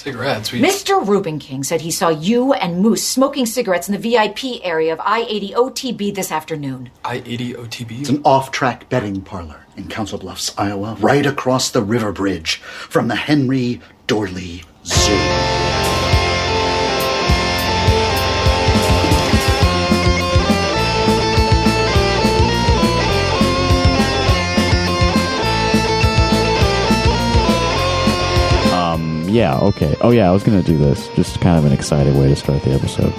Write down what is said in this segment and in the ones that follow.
Cigarettes? Mr. Reuben King said he saw you and Moose smoking cigarettes in the VIP area of I-80 OTB this afternoon. I-80 OTB? It's an off-track betting parlor in Council Bluffs, Iowa, right across the river bridge from the Henry Dorley Zoo. Yeah, okay. Oh, yeah, I was going to do this. Just kind of an exciting way to start the episode.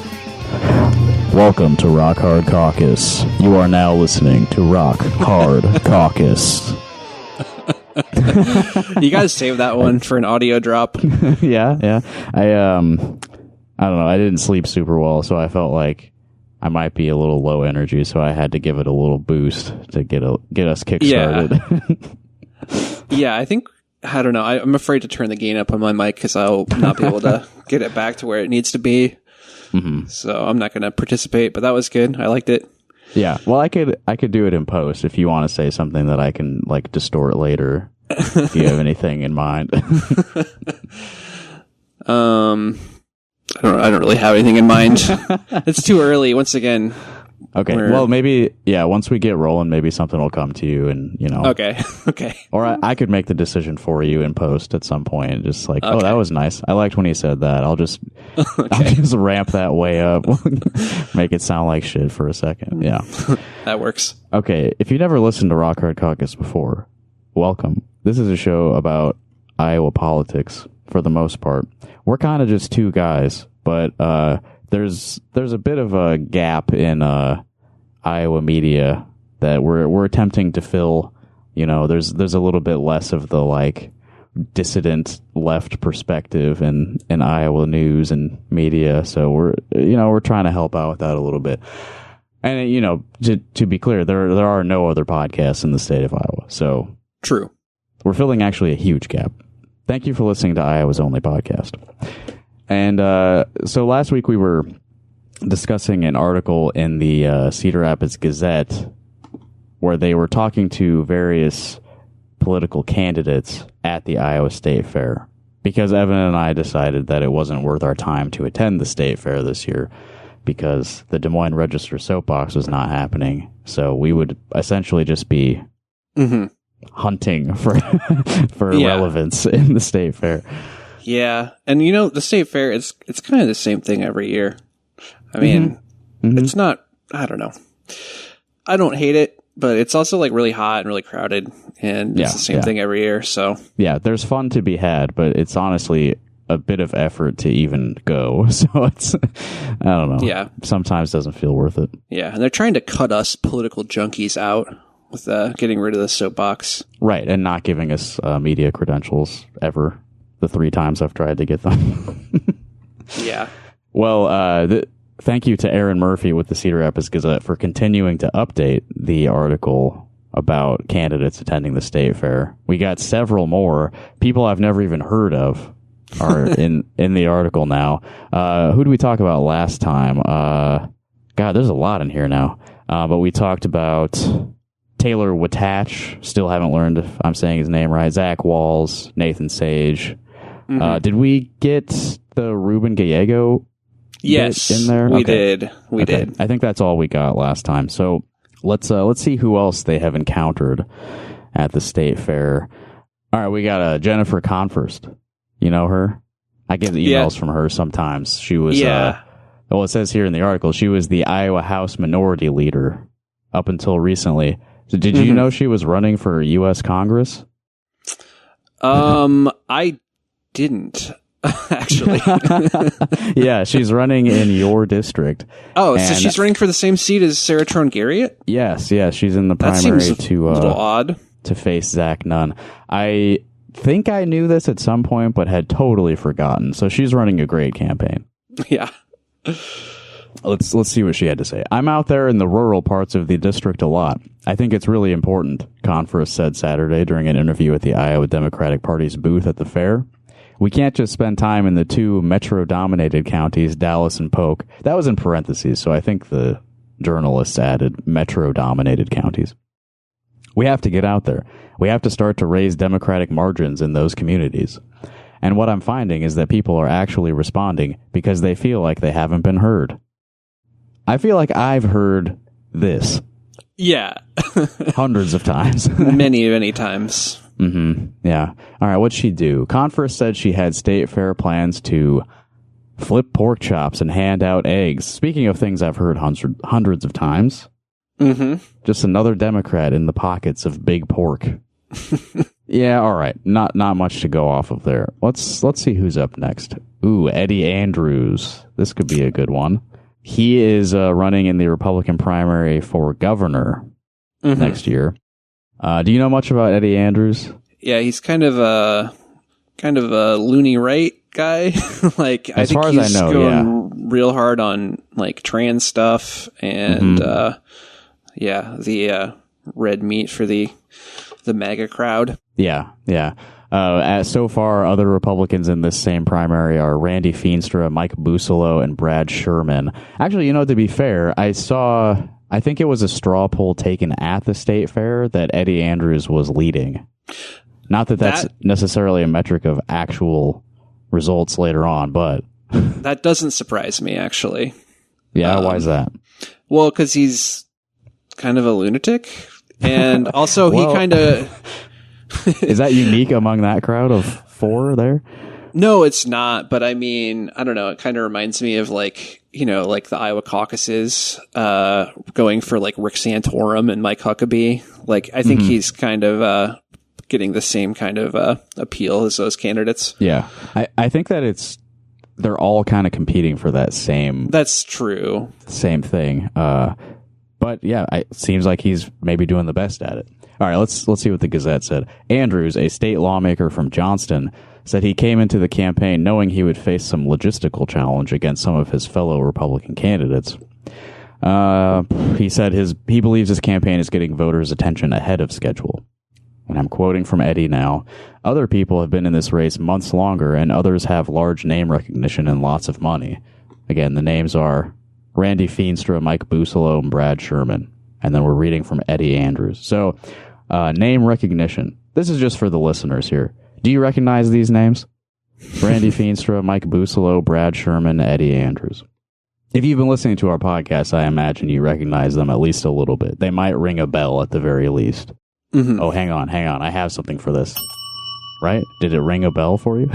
Welcome to Rock Hard Caucus. You are now listening to Rock Hard Caucus. You guys saved that one for an audio drop. Yeah. I don't know. I didn't sleep super well, so I felt like I might be a little low energy, so I had to give it a little boost to get us kickstarted. Yeah, I don't know. I'm afraid to turn the gain up on my mic because I'll not be able to get it back to where it needs to be. Mm-hmm. So I'm not going to participate, but that was good. I liked it. Yeah. Well, I could do it in post if you want to say something that I can like distort later. If you have anything in mind. I don't really have anything in mind. It's too early. Once again. Okay. Well, maybe, once we get rolling, maybe something will come to you and, Okay. Or I could make the decision for you in post at some point and just like, oh, that was nice. I liked when he said that. I'll just ramp that way up. Make it sound like shit for a second. Yeah. That works. Okay. If you never listened to Rock Hard Caucus before, welcome. This is a show about Iowa politics for the most part. We're kind of just two guys, but, there's a bit of a gap in Iowa media that we're attempting to fill. There's a little bit less of the like dissident left perspective in Iowa news and media. So we're trying to help out with that a little bit. And to be clear, there are no other podcasts in the state of Iowa. So true. We're filling actually a huge gap. Thank you for listening to Iowa's only podcast. And so last week we were discussing an article in the Cedar Rapids Gazette where they were talking to various political candidates at the Iowa State Fair because Evan and I decided that it wasn't worth our time to attend the State Fair this year because the Des Moines Register soapbox was not happening. So we would essentially just be hunting for relevance in the State Fair. Yeah, and the state fair, it's kind of the same thing every year. I mean, it's not, I don't know. I don't hate it, but it's also like really hot and really crowded, and it's the same thing every year, so. Yeah, there's fun to be had, but it's honestly a bit of effort to even go, so it's, I don't know. Yeah. Sometimes doesn't feel worth it. Yeah, and they're trying to cut us political junkies out with getting rid of the soapbox. Right, and not giving us media credentials ever. The 3 times I've tried to get them. Yeah. Well, thank you to Aaron Murphy with the Cedar Rapids Gazette for continuing to update the article about candidates attending the state fair. We got several more. People I've never even heard of are in the article now. Who did we talk about last time? God, there's a lot in here now. But we talked about Taylor Wattach. Still haven't learned if I'm saying his name right. Zach Walls, Nathan Sage. Did we get the Ruben Gallego yes, in there? We did. We did. I think that's all we got last time. So let's see who else they have encountered at the state fair. All right, we got Jennifer Conforst. You know her? I get emails from her sometimes. She was well, it says here in the article she was the Iowa House Minority Leader up until recently. So did you know she was running for U.S. Congress? I didn't actually. Yeah, she's running in your district. Oh, so she's running for the same seat as Sarah Trone Garriott? Yes, she's in the primary to a little odd to face Zach Nunn. I think I knew this at some point, but had totally forgotten. So she's running a great campaign. Yeah. Let's see what she had to say. I'm out there in the rural parts of the district a lot. I think it's really important, Conforst said Saturday during an interview at the Iowa Democratic Party's booth at the fair. We can't just spend time in the 2 metro-dominated counties, Dallas and Polk. That was in parentheses, so I think the journalists added metro-dominated counties. We have to get out there. We have to start to raise Democratic margins in those communities. And what I'm finding is that people are actually responding because they feel like they haven't been heard. I feel like I've heard this. Yeah. Hundreds of times. Many, many times. Yeah. All right, what'd she do? Converse said she had state fair plans to flip pork chops and hand out eggs. Speaking of things I've heard hundreds of times. Just another Democrat in the pockets of big pork. Yeah, all right. Not much to go off of there. Let's see who's up next. Ooh, Eddie Andrews. This could be a good one. He is running in the Republican primary for governor next year. Do you know much about Eddie Andrews? Yeah, he's kind of a loony right guy. Like, I think he's going real hard on like trans stuff and the red meat for the MAGA crowd. Yeah. So far, other Republicans in this same primary are Randy Feenstra, Mike Busolo, and Brad Sherman. Actually, to be fair, I think it was a straw poll taken at the state fair that Eddie Andrews was leading. Not that that's necessarily a metric of actual results later on, but... That doesn't surprise me, actually. Yeah, why is that? Well, because he's kind of a lunatic, and also he kind of... Is that unique among that crowd of four there? No, it's not. But I mean, I don't know. It kind of reminds me of like the Iowa caucuses, going for like Rick Santorum and Mike Huckabee. Like, I think he's kind of getting the same kind of appeal as those candidates. Yeah, I think that they're all kind of competing for that same. That's true. Same thing. But yeah, it seems like he's maybe doing the best at it. All right, let's see what the Gazette said. Andrews, a state lawmaker from Johnston, said he came into the campaign knowing he would face some logistical challenge against some of his fellow Republican candidates. He said he believes his campaign is getting voters' attention ahead of schedule. And I'm quoting from Eddie now. Other people have been in this race months longer, and others have large name recognition and lots of money. Again, the names are Randy Feenstra, Mike Busolo, and Brad Sherman. And then we're reading from Eddie Andrews. So, name recognition. This is just for the listeners here. Do you recognize these names? Randy Feenstra, Mike Busolo, Brad Sherman, Eddie Andrews. If you've been listening to our podcast, I imagine you recognize them at least a little bit. They might ring a bell at the very least. Oh, hang on. I have something for this. Right? Did it ring a bell for you?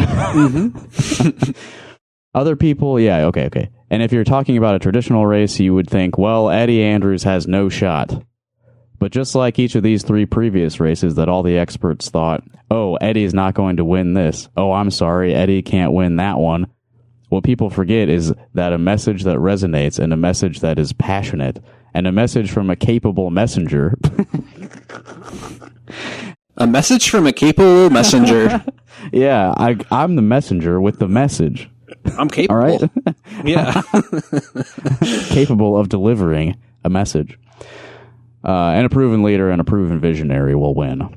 Other people, yeah, okay. And if you're talking about a traditional race, you would think, well, Eddie Andrews has no shot. But just like each of these three previous races that all the experts thought, oh, Eddie's not going to win this. Oh, I'm sorry, Eddie can't win that one. What people forget is that a message that resonates and a message that is passionate and a message from a capable messenger. A message from a capable messenger. Yeah, I'm the messenger with the message. I'm capable. All right? Yeah. Capable of delivering a message. And a proven leader and a proven visionary will win.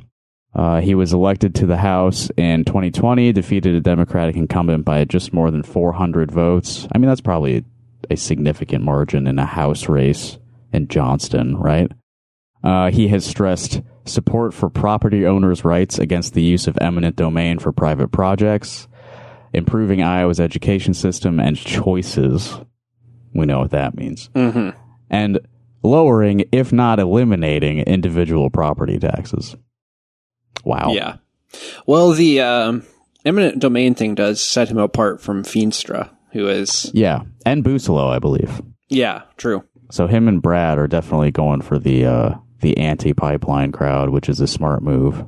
He was elected to the House in 2020, defeated a Democratic incumbent by just more than 400 votes. I mean, that's probably a significant margin in a House race in Johnston, right? He has stressed support for property owners' rights against the use of eminent domain for private projects, improving Iowa's education system and choices. We know what that means. And lowering, if not eliminating, individual property taxes. Wow. Yeah. Well, the eminent domain thing does set him apart from Feenstra, who is... Yeah, and Busolo, I believe. Yeah, true. So him and Brad are definitely going for the anti-pipeline crowd, which is a smart move.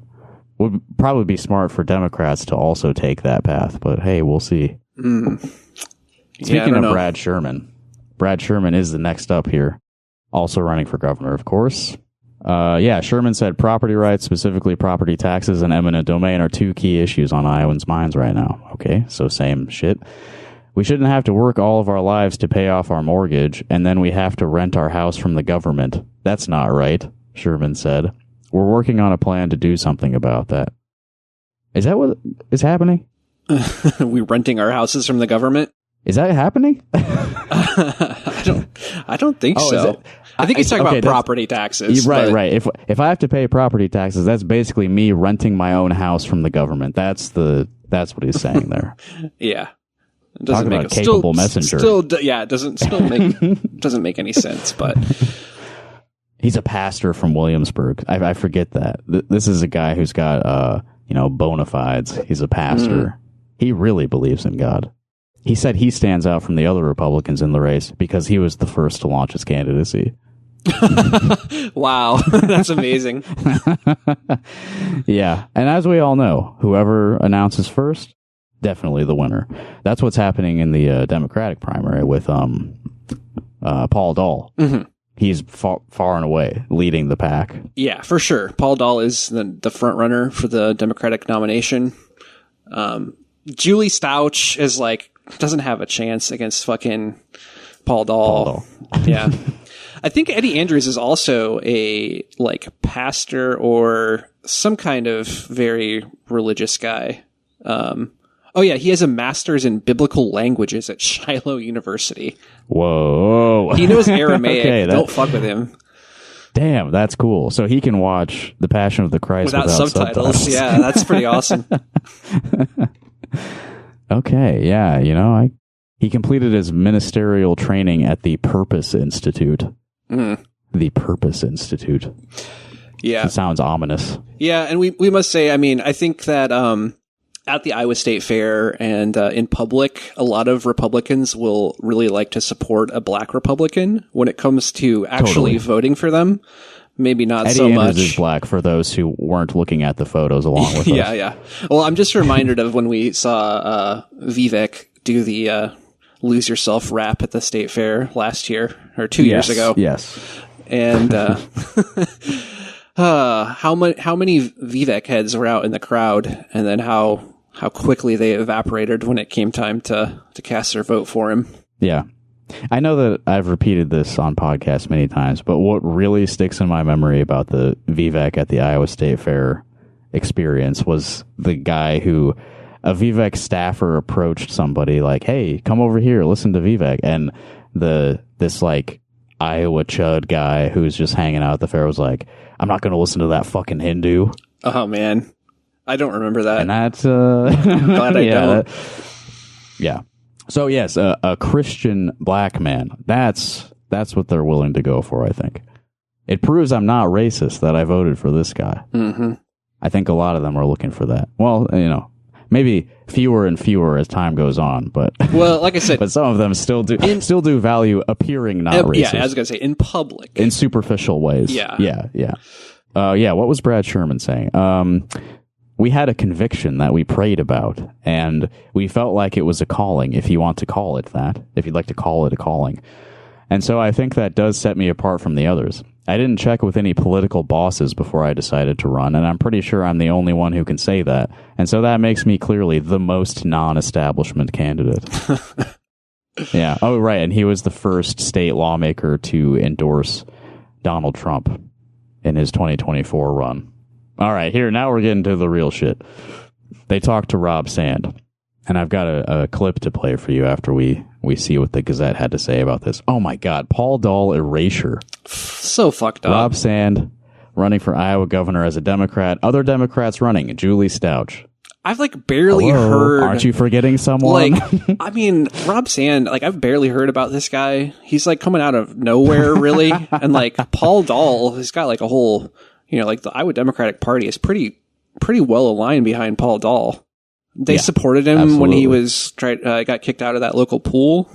Would probably be smart for Democrats to also take that path, but hey, we'll see. Speaking of Brad Sherman is the next up here. Also running for governor, of course. Sherman said property rights, specifically property taxes and eminent domain, are two key issues on Iowans' minds right now. Okay, so same shit. We shouldn't have to work all of our lives to pay off our mortgage, and then we have to rent our house from the government. That's not right, Sherman said. We're working on a plan to do something about that. Is that what is happening? We renting our houses from the government? Is that happening? I don't think so. I think he's talking about property taxes. Right. If I have to pay property taxes, that's basically me renting my own house from the government. That's the That's what he's saying there. Yeah. It Talk about a capable messenger. It doesn't make any sense, but he's a pastor from Williamsburg. I forget that. This is a guy who's got, bona fides. He's a pastor. He really believes in God. He said he stands out from the other Republicans in the race because he was the first to launch his candidacy. Wow, that's amazing. Yeah, and as we all know, whoever announces first, definitely the winner. That's what's happening in the Democratic primary with Paul Dahl. Mm-hmm. He's far and away leading the pack. Yeah, for sure. Paul Dahl is the front runner for the Democratic nomination. Julie Stouch is doesn't have a chance against fucking Paul Dahl. Yeah. I think Eddie Andrews is also a pastor or some kind of very religious guy. Oh yeah, he has a master's in biblical languages at Shiloh University. Whoa. He knows Aramaic. Okay, don't fuck with him. Damn, that's cool. So he can watch The Passion of the Christ without subtitles. Yeah, that's pretty awesome. Okay, yeah, he completed his ministerial training at the Purpose Institute. The Purpose Institute. Yeah. It sounds ominous. Yeah, and we must say, I think that at the Iowa State Fair and in public, a lot of Republicans will really like to support a black Republican when it comes to actually voting for them. Maybe not so much. Eddie Andrews is black for those who weren't looking at the photos along with us. Yeah. Well, I'm just reminded of when we saw Vivek do the Lose Yourself rap at the State Fair last year or 2 years ago. Yes. And how many Vivek heads were out in the crowd, and then how quickly they evaporated when it came time to cast their vote for him. Yeah. I know that I've repeated this on podcasts many times, but what really sticks in my memory about the Vivek at the Iowa State Fair experience was the guy who a Vivek staffer approached somebody like, "Hey, come over here, listen to Vivek." And this Iowa chud guy who's just hanging out at the fair was like, "I'm not going to listen to that fucking Hindu." Oh man, I don't remember that. And that's glad I don't. Yeah. So yes, a Christian black man. That's what they're willing to go for, I think. It proves I'm not racist that I voted for this guy. Mm-hmm. I think a lot of them are looking for that. Well, maybe fewer and fewer as time goes on, but well, like I said, but some of them still do value appearing not racist. Yeah, I was gonna say in public, in superficial ways. Yeah. What was Brad Sherman saying? We had a conviction that we prayed about, and we felt like it was a calling, if you want to call it that, if you'd like to call it a calling. And so I think that does set me apart from the others. I didn't check with any political bosses before I decided to run, and I'm pretty sure I'm the only one who can say that. And so that makes me clearly the most non-establishment candidate. Yeah. Oh, right. And he was the first state lawmaker to endorse Donald Trump in his 2024 run. All right, now we're getting to the real shit. They talked to Rob Sand, and I've got a clip to play for you after we see what the Gazette had to say about this. Oh my God, Paul Dahl erasure. So fucked up. Rob Sand running for Iowa governor as a Democrat. Other Democrats running, Julie Stouch. I've barely heard. Aren't you forgetting someone? Rob Sand, I've barely heard about this guy. He's coming out of nowhere, really. And Paul Dahl has got a whole, the Iowa Democratic Party is pretty well aligned behind Paul Dahl. They supported him absolutely. When he was got kicked out of that local pool.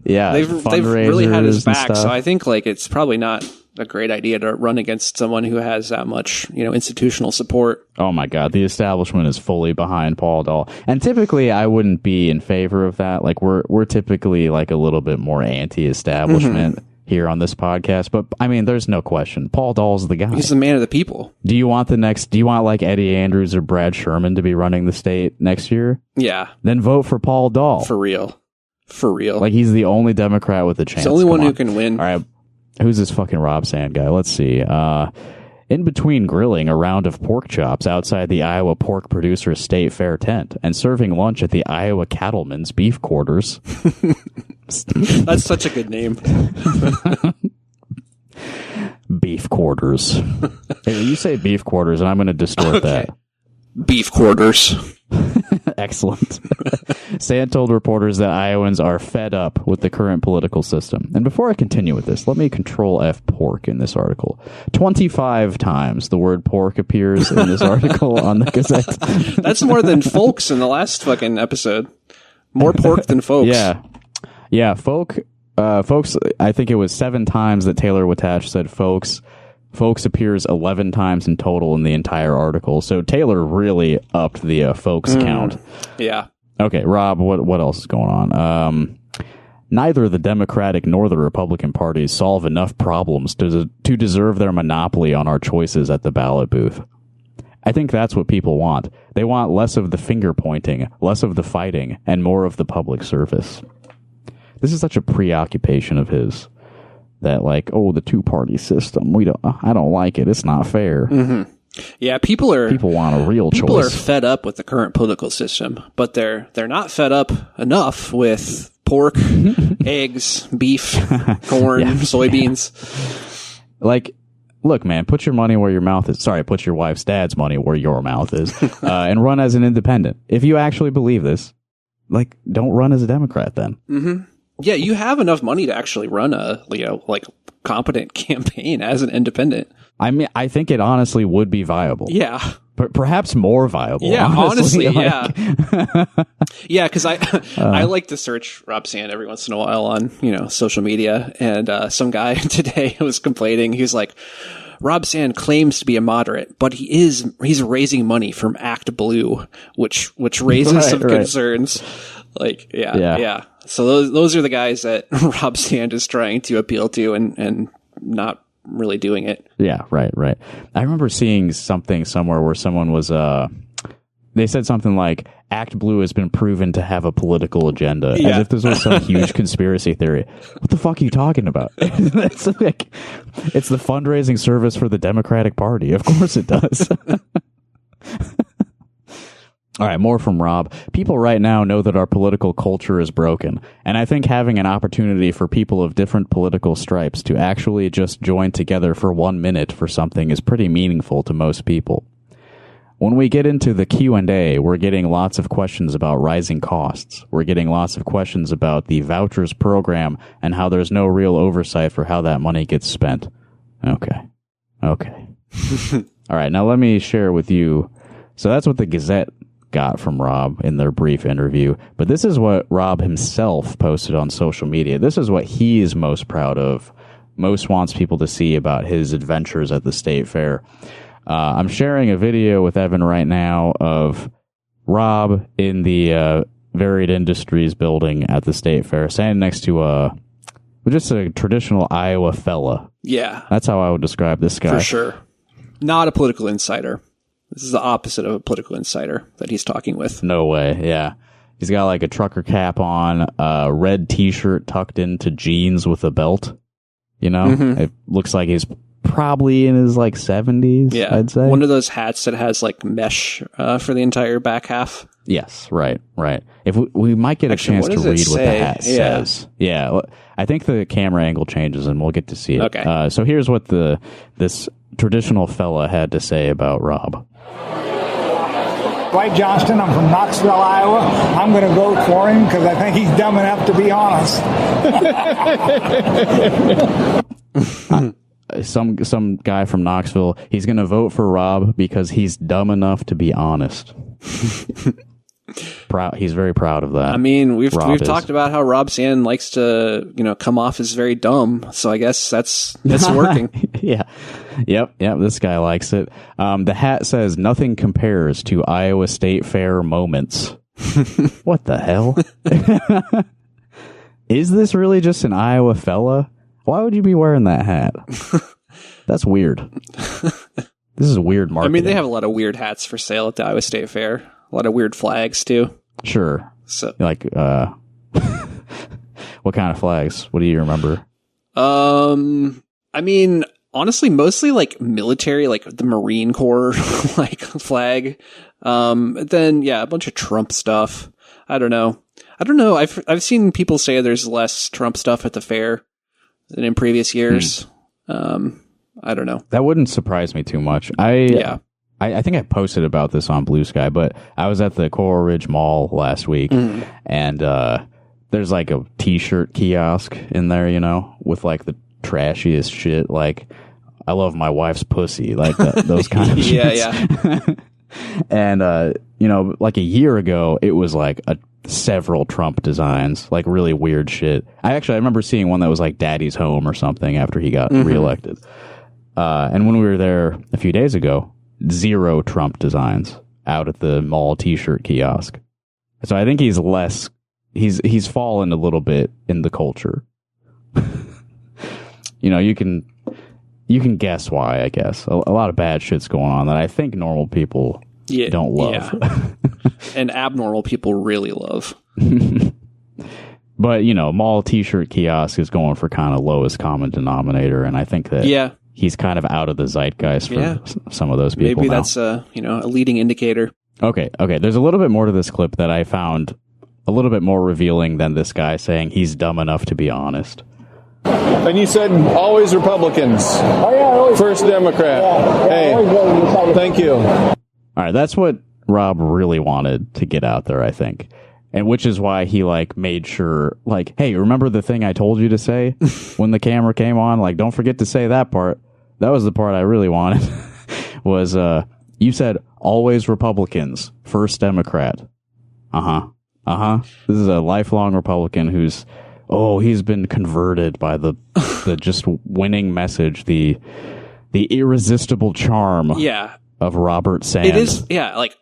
Yeah, they've really had his back. So I think it's probably not a great idea to run against someone who has that much, institutional support. Oh my God, the establishment is fully behind Paul Dahl, and typically I wouldn't be in favor of that. We're typically a little bit more anti-establishment. Mm-hmm. Here on this podcast, but there's no question. Paul Dahl's the guy. He's the man of the people. Do you want Eddie Andrews or Brad Sherman to be running the state next year? Yeah. Then vote for Paul Dahl. For real. He's the only Democrat with a chance. He's the only one who can win. All right. Who's this fucking Rob Sand guy? Let's see. In between grilling a round of pork chops outside the Iowa Pork Producers State Fair tent and serving lunch at the Iowa Cattlemen's Beef Quarters. That's such a good name. Beef Quarters. Hey, you say beef quarters, and I'm going to distort that. beef quarters. Excellent. Sand told reporters that Iowans are fed up with the current political system. And before I continue with this, let me control F pork in this article. 25 times the word pork appears in this article on the Gazette. That's more than folks in the last fucking episode. More pork than folks. Yeah, folks, I think it was 7 times that Taylor Wattach said folks. Folks appears 11 times in total in the entire article. So Taylor really upped the folks count. Yeah. Okay, Rob, what else is going on? Neither the Democratic nor the Republican parties solve enough problems to deserve their monopoly on our choices at the ballot booth. I think that's what people want. They want less of the finger pointing, less of the fighting, and more of the public service. This is such a preoccupation of his. That like, oh, the 2-party system. I don't like it. It's not fair. Mm-hmm. Yeah, people want a real choice. People are fed up with the current political system, but they're not fed up enough with pork, eggs, beef, corn, soybeans. Like, look, man, put your money where your mouth is. Sorry, put your wife's dad's money where your mouth is, and run as an independent. If you actually believe this, like, don't run as a Democrat then. Mm-hmm. Yeah, you have enough money to actually run a, competent campaign as an independent. I mean, I think it honestly would be viable. Yeah. Perhaps more viable. Yeah, honestly yeah. Yeah, because I like to search Rob Sand every once in a while on, social media. And some guy today was complaining. He was like, Rob Sand claims to be a moderate, but he's raising money from Act Blue, which raises some concerns. Like, yeah. So those are the guys that Rob Sand is trying to appeal to and not really doing it. Yeah, right. I remember seeing something somewhere where someone was, they said something like, Act Blue has been proven to have a political agenda, as if this was some huge conspiracy theory. What the fuck are you talking about? It's like, it's the fundraising service for the Democratic Party. Of course it does. All right, more from Rob. People right now know that our political culture is broken, and I think having an opportunity for people of different political stripes to actually just join together for 1 minute for something is pretty meaningful to most people. When we get into the Q&A, we're getting lots of questions about rising costs. We're getting lots of questions about the vouchers program and how there's no real oversight for how that money gets spent. Okay. All right, now let me share with you. So that's what the Gazette got from Rob in their brief interview. But this is what Rob himself posted on social media. This is what he is most proud of, most wants people to see about his adventures at the state fair. I'm sharing a video with Evan right now of Rob in the Varied Industries building at the state fair, standing next to just a traditional Iowa fella. Yeah. That's how I would describe this guy. For sure. Not a political insider. This is the opposite of a political insider that he's talking with. No way, yeah. He's got like a trucker cap on, a red t-shirt tucked into jeans with a belt. It looks like he's probably in his 70s, I'd say. One of those hats that has mesh for the entire back half. Yes, right. If we might get a chance to read what the hat says. Yeah, I think the camera angle changes and we'll get to see it. Okay. So here's what this traditional fella had to say about Rob. Dwight Johnston, I'm from Knoxville, Iowa. I'm going to vote for him because I think he's dumb enough to be honest. Some guy from Knoxville, he's going to vote for Rob because he's dumb enough to be honest. He's very proud of that. I mean, we've talked about how Rob Sand likes to, come off as very dumb. So I guess that's working. Yeah. Yep. This guy likes it. The hat says nothing compares to Iowa State Fair moments. What the hell? Is this really just an Iowa fella? Why would you be wearing that hat? That's weird. This is weird marketing. I mean, they have a lot of weird hats for sale at the Iowa State Fair. A lot of weird flags, too. Sure. So, what kind of flags? What do you remember? I mean, honestly, mostly military, the Marine Corps flag. Then a bunch of Trump stuff. I don't know. I've seen people say there's less Trump stuff at the fair than in previous years. I don't know. That wouldn't surprise me too much. I think I posted about this on Blue Sky, but I was at the Coral Ridge Mall last week, and there's like a t-shirt kiosk in there, you know, with like the trashiest shit, like I love my wife's pussy, like those kind of shit. Yeah. And you know, like a year ago, it was like several Trump designs, like really weird shit. I remember seeing one that was like Daddy's Home or something after he got reelected. And when we were there a few days ago, 0 Trump designs out at the mall t-shirt kiosk. So I think he's fallen a little bit in the culture. You know, you can guess why, I guess. A lot of bad shit's going on that I think normal people don't love. Yeah. And abnormal people really love. But, you know, mall t-shirt kiosk is going for kind of lowest common denominator, and I think that he's kind of out of the zeitgeist for some of those people. Maybe now. that's a leading indicator. Okay. There's a little bit more to this clip that I found a little bit more revealing than this guy saying he's dumb enough to be honest. And you said always Republicans. Oh, yeah, always. First Democrat. Hey, Thank you. All right, that's what Rob really wanted to get out there, I think. And which is why he like made sure, like, hey, remember the thing I told you to say when the camera came on? Like, don't forget to say that part. That was the part I really wanted. Was you said always Republicans, first Democrat. This is a lifelong Republican who's he's been converted by the just winning message, the irresistible charm of Robert Sand. It is, like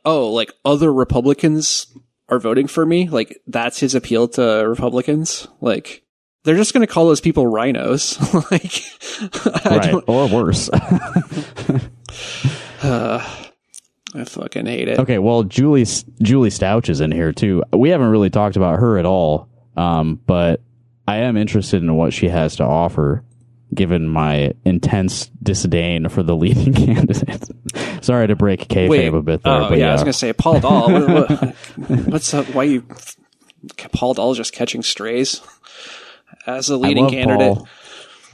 other Republicans are voting for me. Like, that's his appeal to Republicans. Like, they're just going to call those people rhinos. Like, or worse. I fucking hate it. Okay, well, Julie Stouch is in here too. We haven't really talked about her at all, but I am interested in what she has to offer, given my intense disdain for the leading candidate. Sorry to break kayfabe a bit there. Oh, but I was going to say, Paul Dahl. What's up? Why you... Paul Dahl just catching strays as a leading candidate?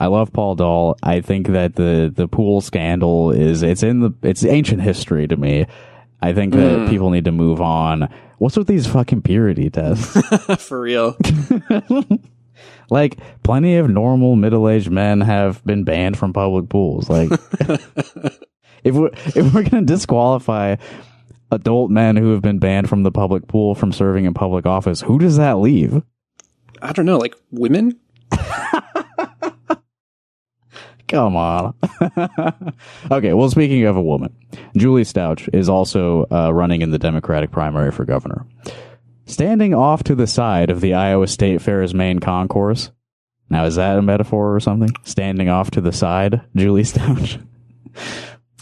I love Paul Dahl. I think that the pool scandal it's ancient history to me. I think that people need to move on. What's with these fucking purity tests? For real. Like, plenty of normal middle-aged men have been banned from public pools. Like, if we're going to disqualify adult men who have been banned from the public pool from serving in public office, who does that leave? I don't know, like women? Come on. Okay, well, speaking of a woman, Julie Stouch is also running in the Democratic primary for governor. Standing off to the side of the Iowa State Fair's main concourse. Now, is that a metaphor or something? Standing off to the side, Julie Stouch.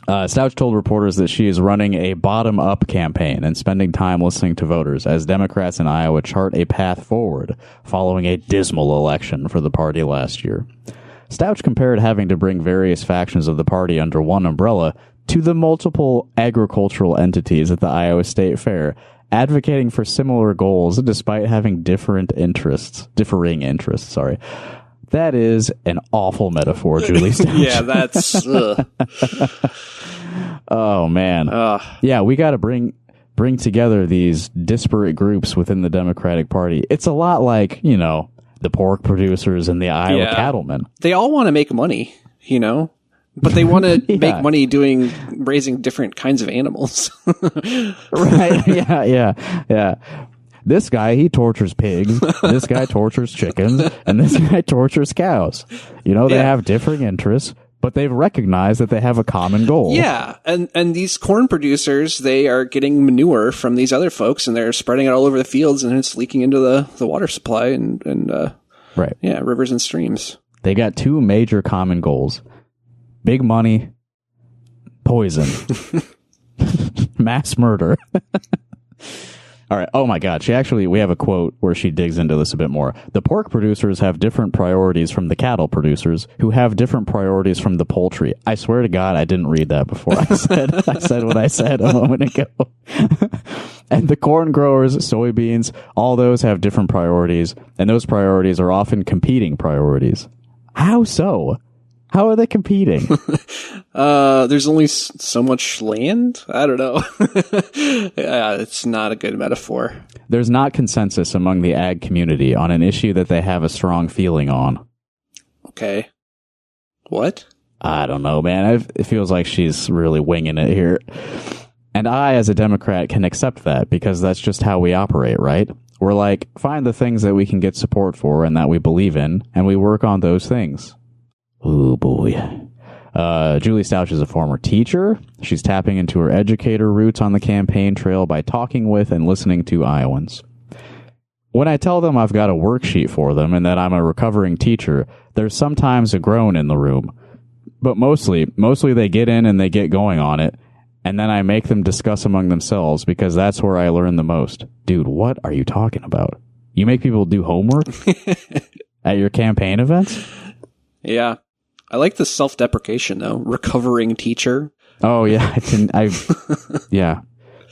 Stouch told reporters that she is running a bottom-up campaign and spending time listening to voters as Democrats in Iowa chart a path forward following a dismal election for the party last year. Stouch compared having to bring various factions of the party under one umbrella to the multiple agricultural entities at the Iowa State Fair, advocating for similar goals despite having differing interests. That is an awful metaphor, Julie Stouch. Yeah, that's... Oh, man. Yeah, we got to bring together these disparate groups within the Democratic Party. It's a lot like, you know, the pork producers and the Iowa cattlemen. They all want to make money, you know? But they want to make money raising different kinds of animals. Right. Yeah. This guy, he tortures pigs. This guy tortures chickens. And this guy tortures cows. You know, they have differing interests, but they've recognized that they have a common goal. Yeah. And these corn producers, they are getting manure from these other folks, and they're spreading it all over the fields, and it's leaking into the water supply and rivers and streams. They got two major common goals. Big money, poison, mass murder. All right. Oh my God. We have a quote where she digs into this a bit more. The pork producers have different priorities from the cattle producers, who have different priorities from the poultry. I swear to God, I didn't read that before. I said what I said a moment ago. And the corn growers, soybeans, all those have different priorities, and those priorities are often competing priorities. How so? How are they competing? There's only so much land? I don't know. It's not a good metaphor. There's not consensus among the ag community on an issue that they have a strong feeling on. Okay. What? I don't know, man. It feels like she's really winging it here. And I, as a Democrat, can accept that because that's just how we operate, right? We're like, find the things that we can get support for and that we believe in, and we work on those things. Ooh, boy. Julie Stouch is a former teacher. She's tapping into her educator roots on the campaign trail by talking with and listening to Iowans. When I tell them I've got a worksheet for them and that I'm a recovering teacher, there's sometimes a groan in the room. But mostly they get in and they get going on it, and then I make them discuss among themselves because that's where I learn the most. Dude, what are you talking about? You make people do homework at your campaign events? Yeah. I like the self-deprecation, though. Recovering teacher. Oh, yeah. Yeah.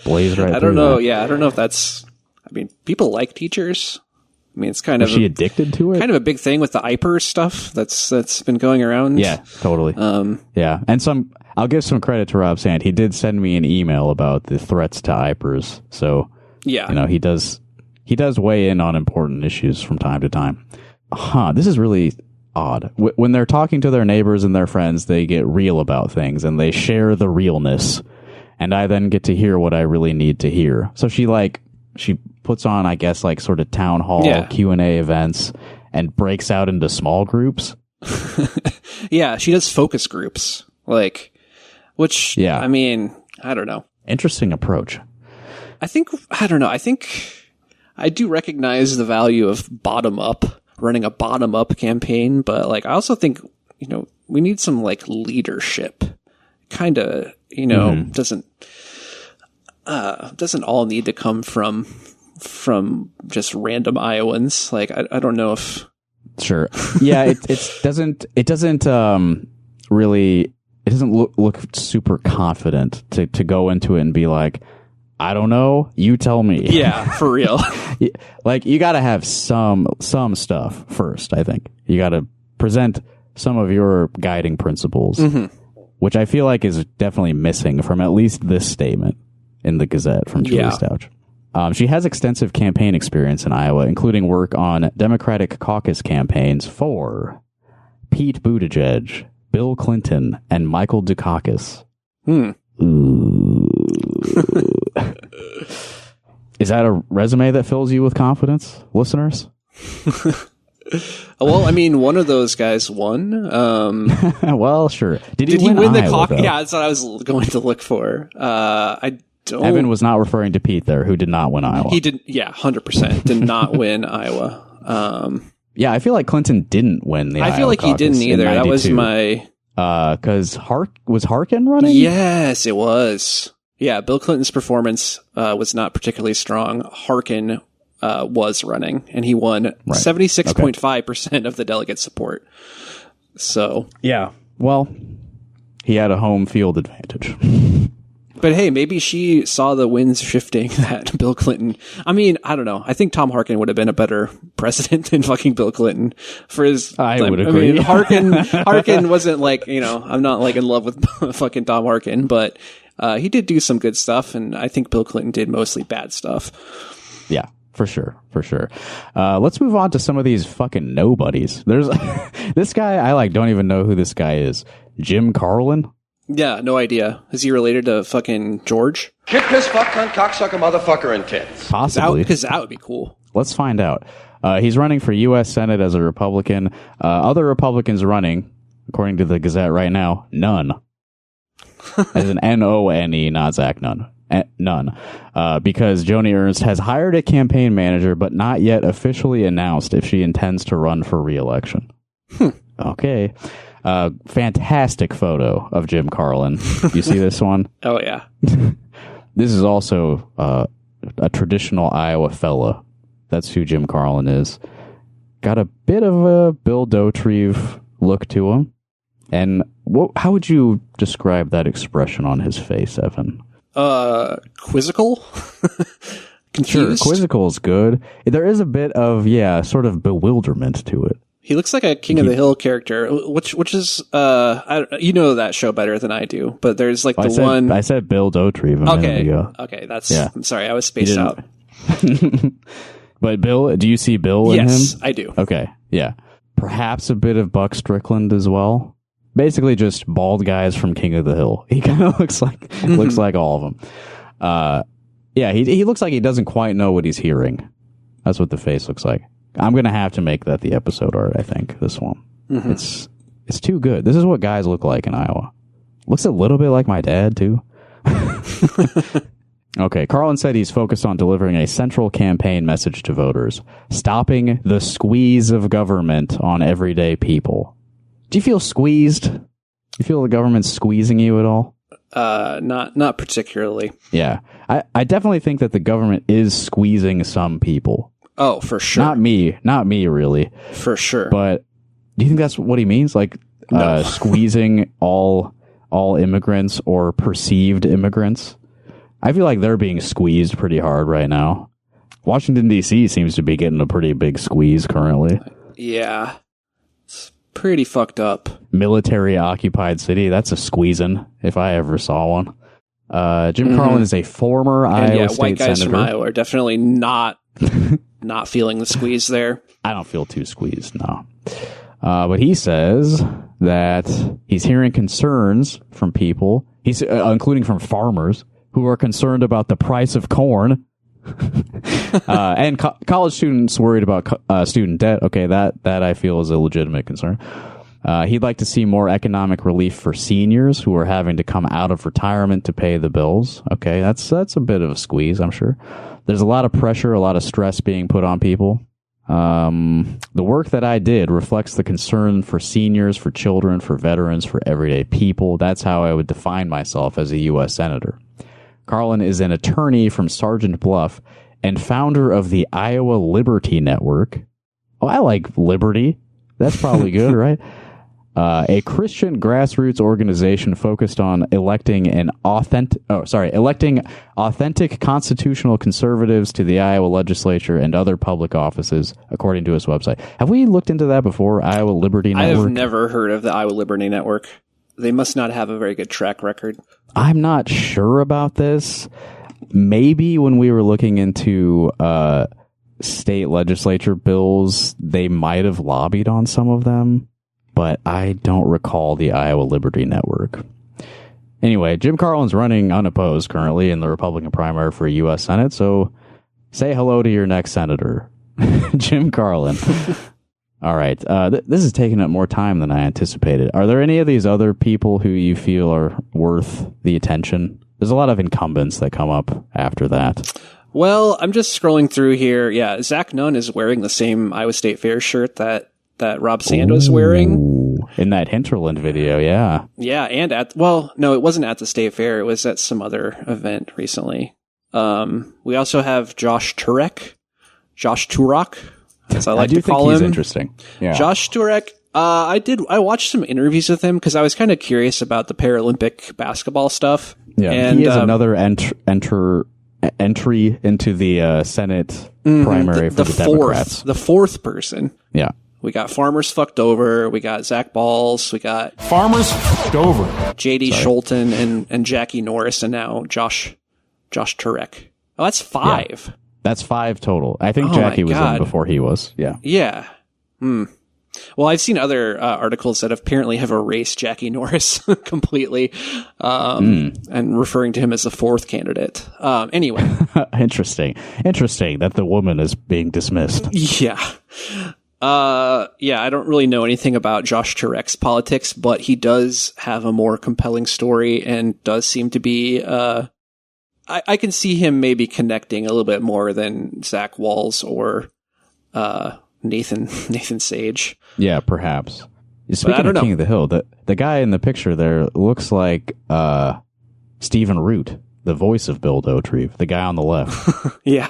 Blaze right I don't know. That. Yeah, I don't know if that's... I mean, people like teachers. I mean, it's kind of... Was she addicted to it? Kind of a big thing with the IPER stuff that's been going around. Yeah, totally. Yeah. And I'll give some credit to Rob Sand. He did send me an email about the threats to IPERs. So, yeah. He does weigh in on important issues from time to time. This is really... odd. When they're talking to their neighbors and their friends, they get real about things and they share the realness, and I then get to hear what I really need to hear. So she puts on, I guess, like sort of town hall Q&A events and breaks out into small groups. Yeah, she does focus groups, I mean, I don't know. Interesting approach. I think I do recognize the value of running a bottom-up campaign, but I also think, we need some leadership. Kind of, doesn't all need to come from just random Iowans. I don't know if... Sure. Yeah, it doesn't look super confident to go into it and be like, I don't know. You tell me. Yeah, for real. You got to have some stuff first, I think. You got to present some of your guiding principles, which I feel like is definitely missing from at least this statement in the Gazette from Julie Stouch. She has extensive campaign experience in Iowa, including work on Democratic caucus campaigns for Pete Buttigieg, Bill Clinton, and Michael Dukakis. Ooh. Is that a resume that fills you with confidence, listeners? Well, I mean, one of those guys won. Well, sure. Did he win the caucus? Yeah, that's what I was going to look for. I don't. Evan was not referring to Pete there, who did not win Iowa. He did. Yeah, 100% did not win Iowa. Yeah, I feel like Clinton didn't win the Iowa I feel like he didn't either. That was my... Because was Harkin running? Yes, it was. Yeah, Bill Clinton's performance was not particularly strong. Harkin was running, and he won 76.5% of the delegate support. So... Yeah. Well, he had a home field advantage. But hey, maybe she saw the winds shifting that Bill Clinton... I mean, I don't know. I think Tom Harkin would have been a better president than fucking Bill Clinton for his... I would agree. I mean, Harkin wasn't I'm not in love with fucking Tom Harkin, but he did do some good stuff, and I think Bill Clinton did mostly bad stuff. Yeah, for sure. Let's move on to some of these fucking nobodies. There's this guy, don't even know who this guy is. Jim Carlin? Yeah, no idea. Is he related to fucking George? Kick this fuck cunt cocksucker motherfucker in tits. Possibly. Because that would be cool. Let's find out. He's running for U.S. Senate as a Republican. Other Republicans running, according to the Gazette right now, none. As an N-O-N-E, not Zach Nunn. None. Because Joni Ernst has hired a campaign manager, but not yet officially announced if she intends to run for re-election. Okay. Fantastic photo of Jim Carlin. You see this one? Oh, yeah. This is also a traditional Iowa fella. That's who Jim Carlin is. Got a bit of a Bill Dauterive look to him. And how would you describe that expression on his face, Evan? Quizzical? Confused? Sure, quizzical is good. There is a bit of, sort of bewilderment to it. He looks like a King of the Hill character, which is you know that show better than I do. But there's like one. I said Bill Dauterive a minute ago. Okay, I'm sorry, I was spaced out. But Bill, do you see Bill in him? Yes, I do. Okay, yeah. Perhaps a bit of Buck Strickland as well. Basically, just bald guys from King of the Hill. He kind of looks like all of them. Yeah, he looks like he doesn't quite know what he's hearing. That's what the face looks like. I'm gonna have to make that the episode art. I think this one. Mm-hmm. It's too good. This is what guys look like in Iowa. Looks a little bit like my dad too. Okay, Carlin said he's focused on delivering a central campaign message to voters, stopping the squeeze of government on everyday people. Do you feel squeezed? Do you feel the government's squeezing you at all? Not particularly. Yeah. I definitely think that the government is squeezing some people. Oh, for sure. Not me really. For sure. But do you think that's what he means? Like, no. Squeezing all immigrants or perceived immigrants? I feel like they're being squeezed pretty hard right now. Washington, D.C. seems to be getting a pretty big squeeze currently. Yeah. It's pretty fucked up. Military-occupied city. That's a squeezing, if I ever saw one. Jim Carlin is a former Iowa State white guys senator. From Iowa are definitely not feeling the squeeze there. I don't feel too squeezed, no. But he says that he's hearing concerns from people, including from farmers, who are concerned about the price of corn. And college students worried about student debt. Okay, that I feel is a legitimate concern. He'd like to see more economic relief for seniors who are having to come out of retirement to pay the bills. Okay, that's a bit of a squeeze, I'm sure. There's a lot of pressure, a lot of stress being put on people. The work that I did reflects the concern for seniors, for children, for veterans, for everyday people. That's how I would define myself as a U.S. Senator. Carlin is an attorney from Sergeant Bluff and founder of the Iowa Liberty Network. Oh, I like liberty. That's probably good, right? A Christian grassroots organization focused on electing authentic constitutional conservatives to the Iowa legislature and other public offices, according to his website. Have we looked into that before? Iowa Liberty Network? I have never heard of the Iowa Liberty Network. They must not have a very good track record. I'm not sure about this. Maybe when we were looking into state legislature bills, they might have lobbied on some of them, but I don't recall the Iowa Liberty Network. Anyway, Jim Carlin's running unopposed currently in the Republican primary for U.S. Senate, so say hello to your next senator, Jim Carlin. All right. This is taking up more time than I anticipated. Are there any of these other people who you feel are worth the attention? There's a lot of incumbents that come up after that. Well, I'm just scrolling through here. Yeah, Zach Nunn is wearing the same Iowa State Fair shirt that Rob Sand was wearing. In that Hinterland video, yeah. Yeah, and no, it wasn't at the State Fair. It was at some other event recently. We also have Josh Turek, as I like to call him. He's interesting. Yeah. Josh Turek. I watched some interviews with him because I was kind of curious about the Paralympic basketball stuff. Yeah, and he is another entry into the Senate primary for the Democrats. The fourth person. Yeah. We got Farmers Fucked Over. We got Zach Balls. We got Farmers Fucked Over. JD Scholten and Jackie Norris, and now Josh Turek. Oh, that's 5. Yeah. That's 5 total. I think Jackie was in before he was. Yeah. Yeah. Well, I've seen other articles that apparently have erased Jackie Norris completely, and referring to him as the 4th candidate. Anyway. Interesting that the woman is being dismissed. Yeah. I don't really know anything about Josh Turek's politics, but he does have a more compelling story and does seem to be, I can see him maybe connecting a little bit more than Zach Walls or, Nathan Sage. Yeah, perhaps. Speaking of King of the Hill, the guy in the picture there looks like, Stephen Root, the voice of Bill Dauterive, the guy on the left. Yeah.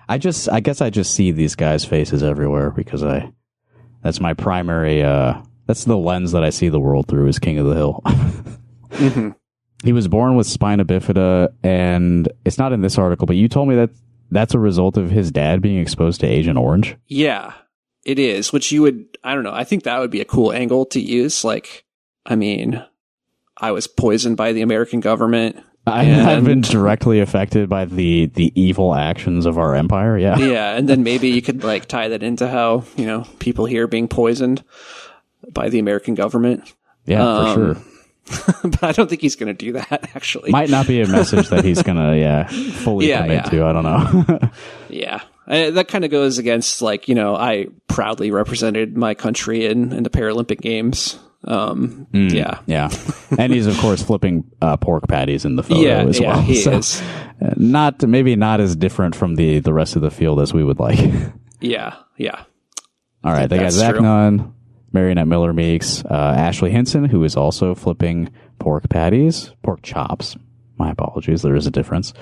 I guess I just see these guys' faces everywhere because that's my primary, that's the lens that I see the world through is King of the Hill. Mm-hmm. He was born with spina bifida, and it's not in this article, but you told me that that's a result of his dad being exposed to Agent Orange. Yeah. It is, which you would, I don't know, I think that would be a cool angle to use. Like, I mean, I was poisoned by the American government. I've been directly affected by the evil actions of our empire. Yeah. Yeah. And then maybe you could like tie that into how, people here being poisoned by the American government. Yeah, for sure. But I don't think he's going to do that, actually. Might not be a message that he's going to, fully commit to. I don't know. Yeah. That kind of goes against, like, I proudly represented my country in the Paralympic Games. Yeah. Yeah. And he's, of course, flipping pork patties in the photo as well. Yeah, he is. Maybe not as different from the rest of the field as we would like. Yeah. All right. They got Zach Nunn, Marionette Miller Meeks, Ashley Hinson, who is also flipping pork chops. My apologies. There is a difference.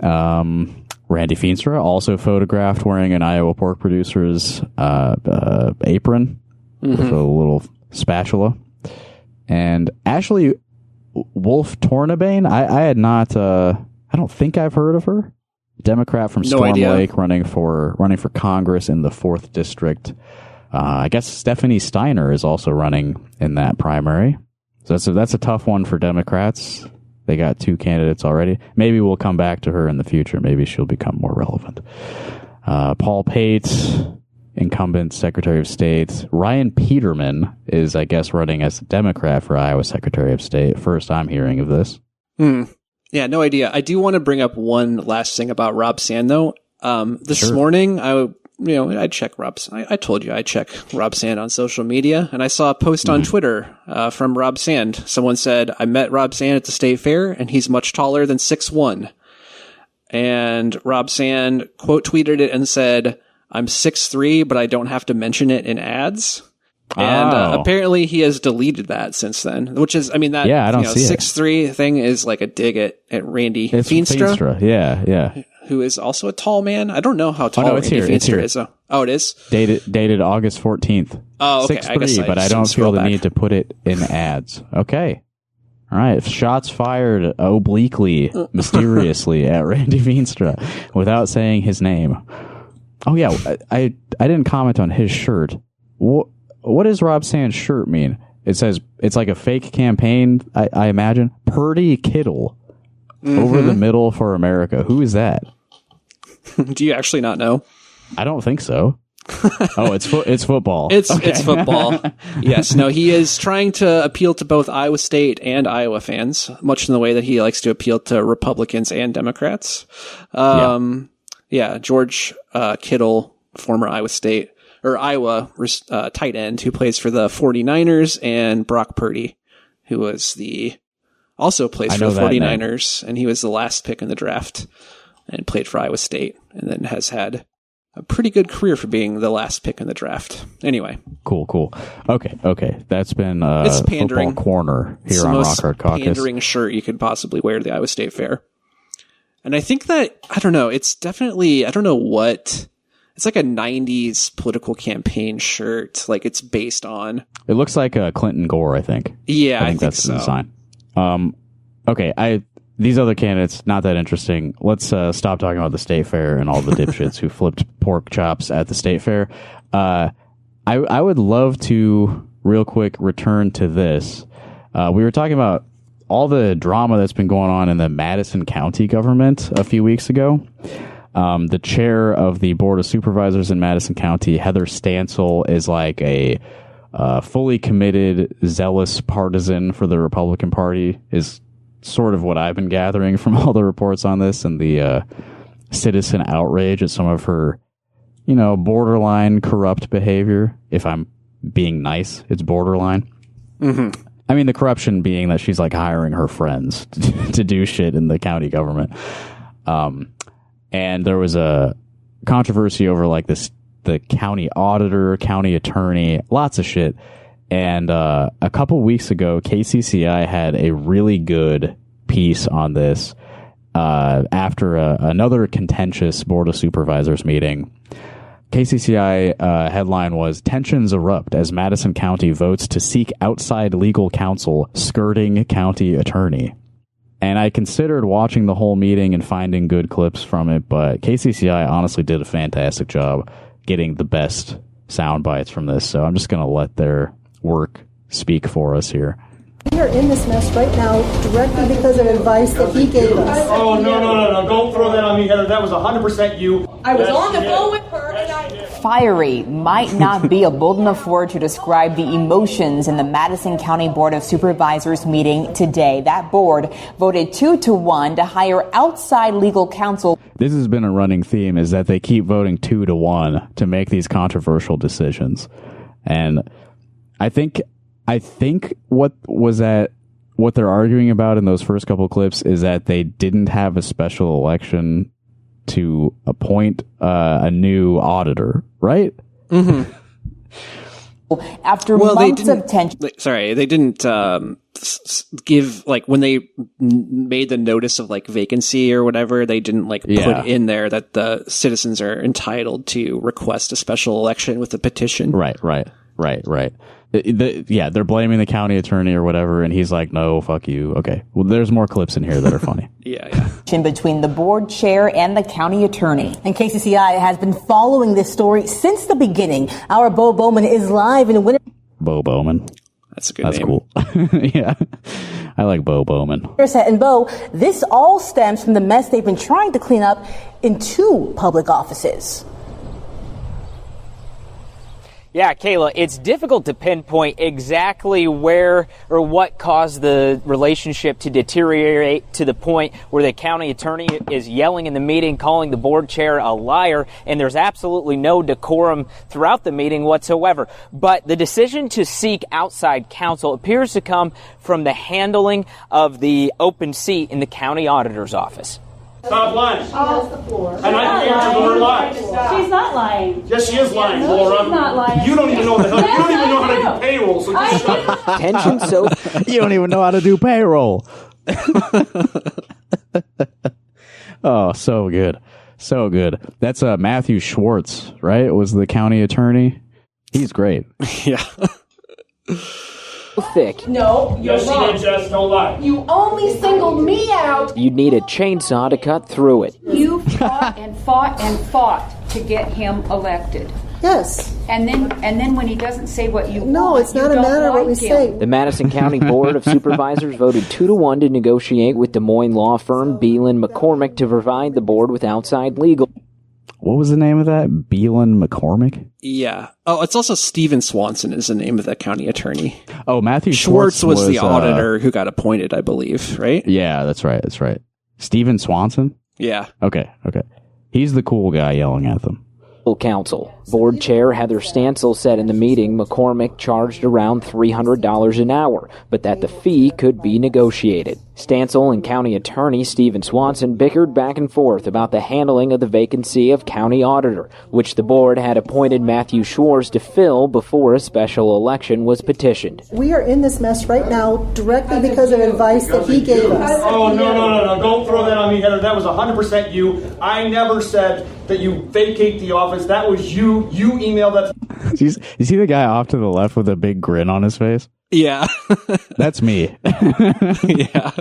Randy Feenstra, also photographed wearing an Iowa pork producer's apron with a little spatula. And Ashley Wolf Tornabane, I had not, I don't think I've heard of her. Democrat from Storm Lake, running for Congress in the 4th District. I guess Stephanie Steiner is also running in that primary. So that's a tough one for Democrats. They got 2 candidates already. Maybe we'll come back to her in the future. Maybe she'll become more relevant. Paul Pate, incumbent Secretary of State. Ryan Peterman is, I guess, running as a Democrat for Iowa Secretary of State. First I'm hearing of this. Yeah, no idea. I do want to bring up one last thing about Rob Sand, though. This morning, I check Rob. I told you I check Rob Sand on social media, and I saw a post on Twitter from Rob Sand. Someone said, "I met Rob Sand at the state fair, and he's much taller than 6'1". And Rob Sand quote tweeted it and said, "I'm 6'3", but I don't have to mention it in ads." And apparently he has deleted that since then, which is, I mean, that I don't see 6'3" thing is like a dig at Randy Feenstra. Yeah. Who is also a tall man. I don't know how tall Randy Feenstra is. Oh, it is? Dated August 14th. Oh, okay. 6'3", but I don't feel the need to put it in ads. Okay. All right. Shots fired obliquely, mysteriously at Randy Feenstra without saying his name. Oh, yeah. I didn't comment on his shirt. What does Rob Sand's shirt mean? It says it's like a fake campaign, I imagine. Purdy Kittle. Over the middle for America. Who is that? Do you actually not know? I don't think so. Oh, it's football. It's football. Yes. No, he is trying to appeal to both Iowa State and Iowa fans, much in the way that he likes to appeal to Republicans and Democrats. George Kittle, former Iowa tight end who plays for the 49ers, and Brock Purdy, who was also plays for the 49ers, and he was the last pick in the draft and played for Iowa State, and then has had a pretty good career for being the last pick in the draft. Anyway. Cool. Okay. That's been it's pandering. Football Corner here it's on the Rock Hard Caucus. Most pandering shirt you could possibly wear to the Iowa State Fair. And I think that, I don't know, it's definitely, I don't know what, it's like a 90s political campaign shirt. Like it's based on. It looks like Clinton Gore, I think. Yeah, I think that's so. The design. Okay, these other candidates, not that interesting. Let's stop talking about the state fair and all the dipshits who flipped pork chops at the state fair. I would love to, real quick, return to this. We were talking about all the drama that's been going on in the Madison County government a few weeks ago. The chair of the Board of Supervisors in Madison County, Heather Stansel, is like a fully committed, zealous partisan for the Republican Party, is sort of what I've been gathering from all the reports on this and the citizen outrage at some of her, borderline corrupt behavior. If I'm being nice, it's borderline. Mm-hmm. I mean, the corruption being that she's like hiring her friends to do shit in the county government. And there was a controversy over like the county auditor, county attorney, lots of shit. And a couple weeks ago, KCCI had a really good piece on this after another contentious Board of Supervisors meeting. KCCI headline was, "Tensions erupt as Madison County votes to seek outside legal counsel skirting county attorney." And I considered watching the whole meeting and finding good clips from it, but KCCI honestly did a fantastic job getting the best sound bites from this. So I'm just going to let their work speak for us here. We are in this mess right now directly because of advice that he gave us. Oh, no. Don't throw that on me, Heather. That was 100% you. I was on the phone with her. Fiery might not be a bold enough word to describe the emotions in the Madison County Board of Supervisors meeting today. That board voted 2-1 to hire outside legal counsel. This has been a running theme, is that they keep voting 2-1 to make these controversial decisions. And I think what they're arguing about in those first couple clips is that they didn't have a special election to appoint a new auditor, right? Mm-hmm. After months of tension. They didn't give, like, when they made the notice of, like, vacancy or whatever, they didn't, like, put in there that the citizens are entitled to request a special election with a petition. Right. They're blaming the county attorney or whatever, and he's like, no, fuck you. Okay. Well, there's more clips in here that are funny. Yeah. Between the board chair and the county attorney. And KCCI has been following this story since the beginning. Our Bo Bowman is live in Winter. Bo Bowman. That's a good name. That's cool. Yeah. I like Bo Bowman. And Bo, this all stems from the mess they've been trying to clean up in 2 public offices. Yeah, Kayla, it's difficult to pinpoint exactly where or what caused the relationship to deteriorate to the point where the county attorney is yelling in the meeting, calling the board chair a liar, and there's absolutely no decorum throughout the meeting whatsoever. But the decision to seek outside counsel appears to come from the handling of the open seat in the county auditor's office. Stop lying. She has the floor. And I can't her lies. She's not lying. Yes, she is lying, Laura. She's not lying. You don't even know you don't even know how to do payroll, so just shut up. Tension so... You don't even know how to do payroll. Oh, so good. So good. That's Matthew Schwartz, right? Was the county attorney. He's great. Yeah. Thick. No, you're Yes, wrong. she did, Jess. Don't lie. You only singled me out. You'd need a chainsaw to cut through it. You fought and fought and fought to get him elected. Yes. And then when he doesn't say what you No, want, it's not a matter of what we say. The Madison County Board of Supervisors voted 2-1 to negotiate with Des Moines law firm Beelan McCormick to provide the board with outside legal. What was the name of that? Beelan McCormick? Yeah. Oh, it's also Stephen Swanson is the name of the county attorney. Oh, Matthew Schwartz was the auditor who got appointed, I believe, right? Yeah, that's right. Stephen Swanson? Yeah. Okay. He's the cool guy yelling at them. Council. Board Chair Heather Stansel said in the meeting McCormick charged around $300 an hour, but that the fee could be negotiated. Stansel and County Attorney Stephen Swanson bickered back and forth about the handling of the vacancy of County Auditor, which the board had appointed Matthew Schwartz to fill before a special election was petitioned. We are in this mess right now directly because of advice that he gave us. Oh, no. Don't throw that on me, Heather. That was 100% you. I never said that you vacate the office. That was you. You emailed that. You see the guy off to the left with a big grin on his face? Yeah. That's me. Yeah.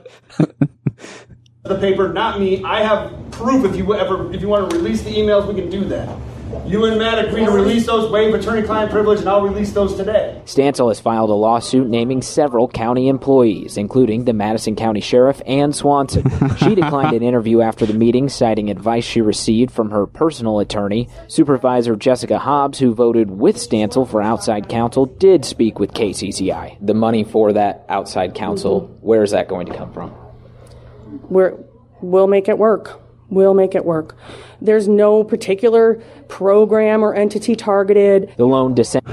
The paper, not me. I have proof if you want to release the emails, we can do that. You and Matt agree to release those, waive attorney-client privilege, and I'll release those today. Stansel has filed a lawsuit naming several county employees, including the Madison County Sheriff and Swanson. She declined an interview after the meeting, citing advice she received from her personal attorney. Supervisor Jessica Hobbs, who voted with Stansel for outside counsel, did speak with KCCI. The money for that outside counsel, where is that going to come from? We'll make it work. We'll make it work. There's no particular program or entity targeted. The lone dissent.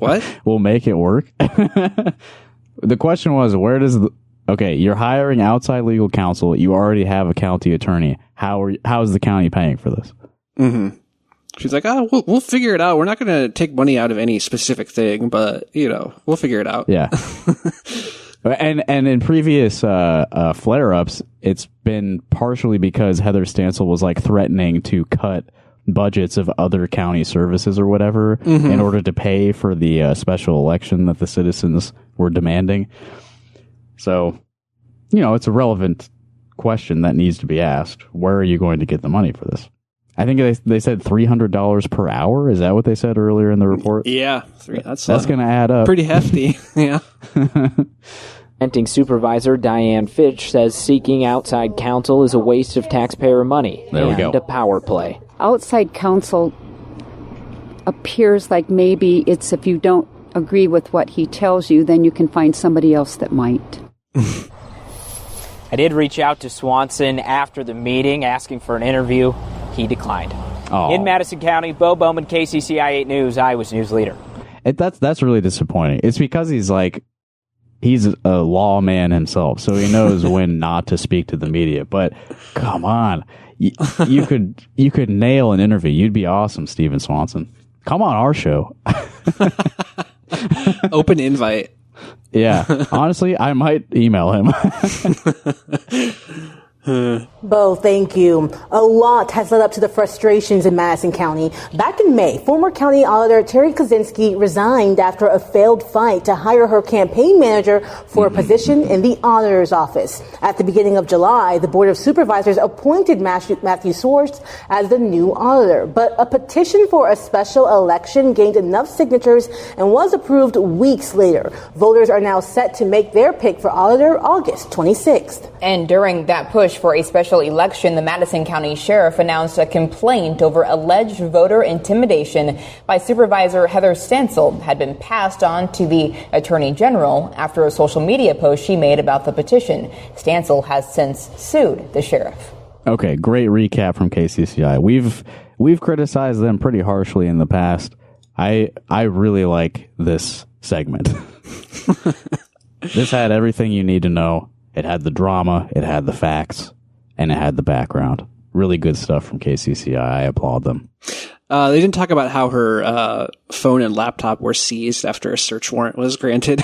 What? We'll make it work. The question was, you're hiring outside legal counsel. You already have a county attorney. How is the county paying for this? Mm-hmm. She's like, we'll figure it out. We're not going to take money out of any specific thing, but, we'll figure it out. Yeah. And in previous flare-ups, it's been partially because Heather Stansel was threatening to cut budgets of other county services or whatever in order to pay for the special election that the citizens were demanding. So, it's a relevant question that needs to be asked. Where are you going to get the money for this? I think they said $300 per hour. Is that what they said earlier in the report? Yeah, that's going to add up. Pretty hefty. Yeah. Acting Supervisor Diane Fitch says seeking outside counsel is a waste of taxpayer money. There we go. A power play. Outside counsel appears like maybe it's if you don't agree with what he tells you, then you can find somebody else that might. I did reach out to Swanson after the meeting asking for an interview. He declined. Oh. In Madison County, Bo Bowman, KCCI 8 News, Iowa's news leader. That's really disappointing. It's because he's a lawman himself, so he knows when not to speak to the media. But come on, you could nail an interview. You'd be awesome, Stephen Swanson. Come on our show. Open invite. Yeah, honestly, I might email him. Bo, thank you. A lot has led up to the frustrations in Madison County. Back in May, former county auditor Terry Kaczynski resigned after a failed fight to hire her campaign manager for a position in the auditor's office. At the beginning of July, the Board of Supervisors appointed Matthew Swartz as the new auditor. But a petition for a special election gained enough signatures and was approved weeks later. Voters are now set to make their pick for auditor August 26th. And during that push for a special election, the Madison County Sheriff announced a complaint over alleged voter intimidation by Supervisor Heather Stansel had been passed on to the Attorney General after a social media post she made about the petition. Stansel has since sued the sheriff. Okay, great recap from KCCI. We've criticized them pretty harshly in the past. I really like this segment. This had everything you need to know. It had the drama, it had the facts, and it had the background. Really good stuff from KCCI. I applaud them. They didn't talk about how her phone and laptop were seized after a search warrant was granted.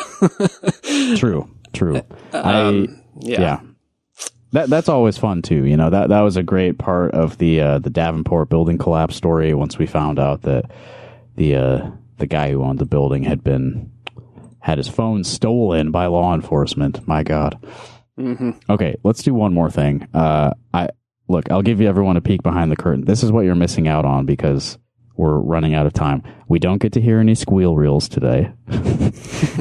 True. Yeah. That's always fun too. You know, that was a great part of the Davenport building collapse story. Once we found out that the guy who owned the building had his phone stolen by law enforcement. My God. Mm-hmm. Okay, let's do one more thing. I'll give you everyone a peek behind the curtain. This is what you're missing out on because we're running out of time. We don't get to hear any squeal reels today.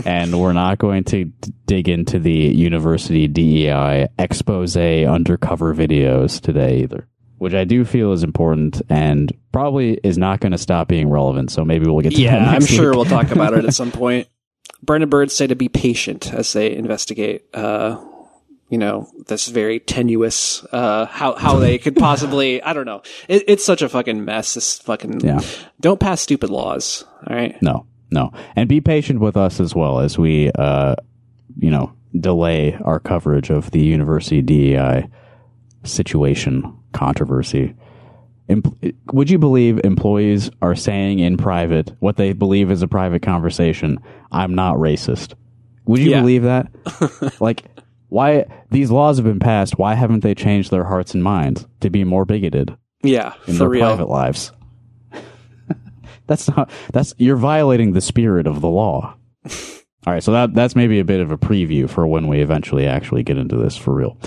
And we're not going to dig into the university DEI expose undercover videos today either, which I do feel is important and probably is not going to stop being relevant. So maybe we'll get to that next I'm sure week. we'll talk about it at some point. Brenna Bird say to be patient as they investigate, this very tenuous, how they could possibly, I don't know. It's such a fucking mess. This fucking, don't pass stupid laws. All right. No. And be patient with us as well as we, delay our coverage of the university DEI situation controversy. Would you believe employees are saying in private what they believe is a private conversation? I'm not racist. Would you believe that? Like, why these laws have been passed? Why haven't they changed their hearts and minds to be more bigoted? Yeah, in their private lives. You're violating the spirit of the law. All right, so that's maybe a bit of a preview for when we eventually actually get into this for real.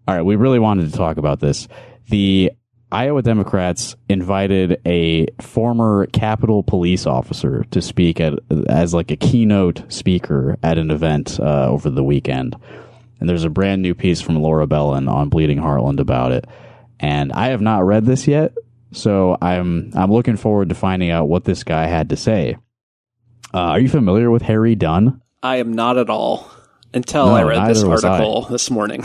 All right, we really wanted to talk about this. The Iowa Democrats invited a former Capitol police officer to speak as like a keynote speaker at an event over the weekend. And there's a brand new piece from Laura Bellin on Bleeding Heartland about it. And I have not read this yet, so I'm looking forward to finding out what this guy had to say. Are you familiar with Harry Dunn? I am not at all until I read this article this morning.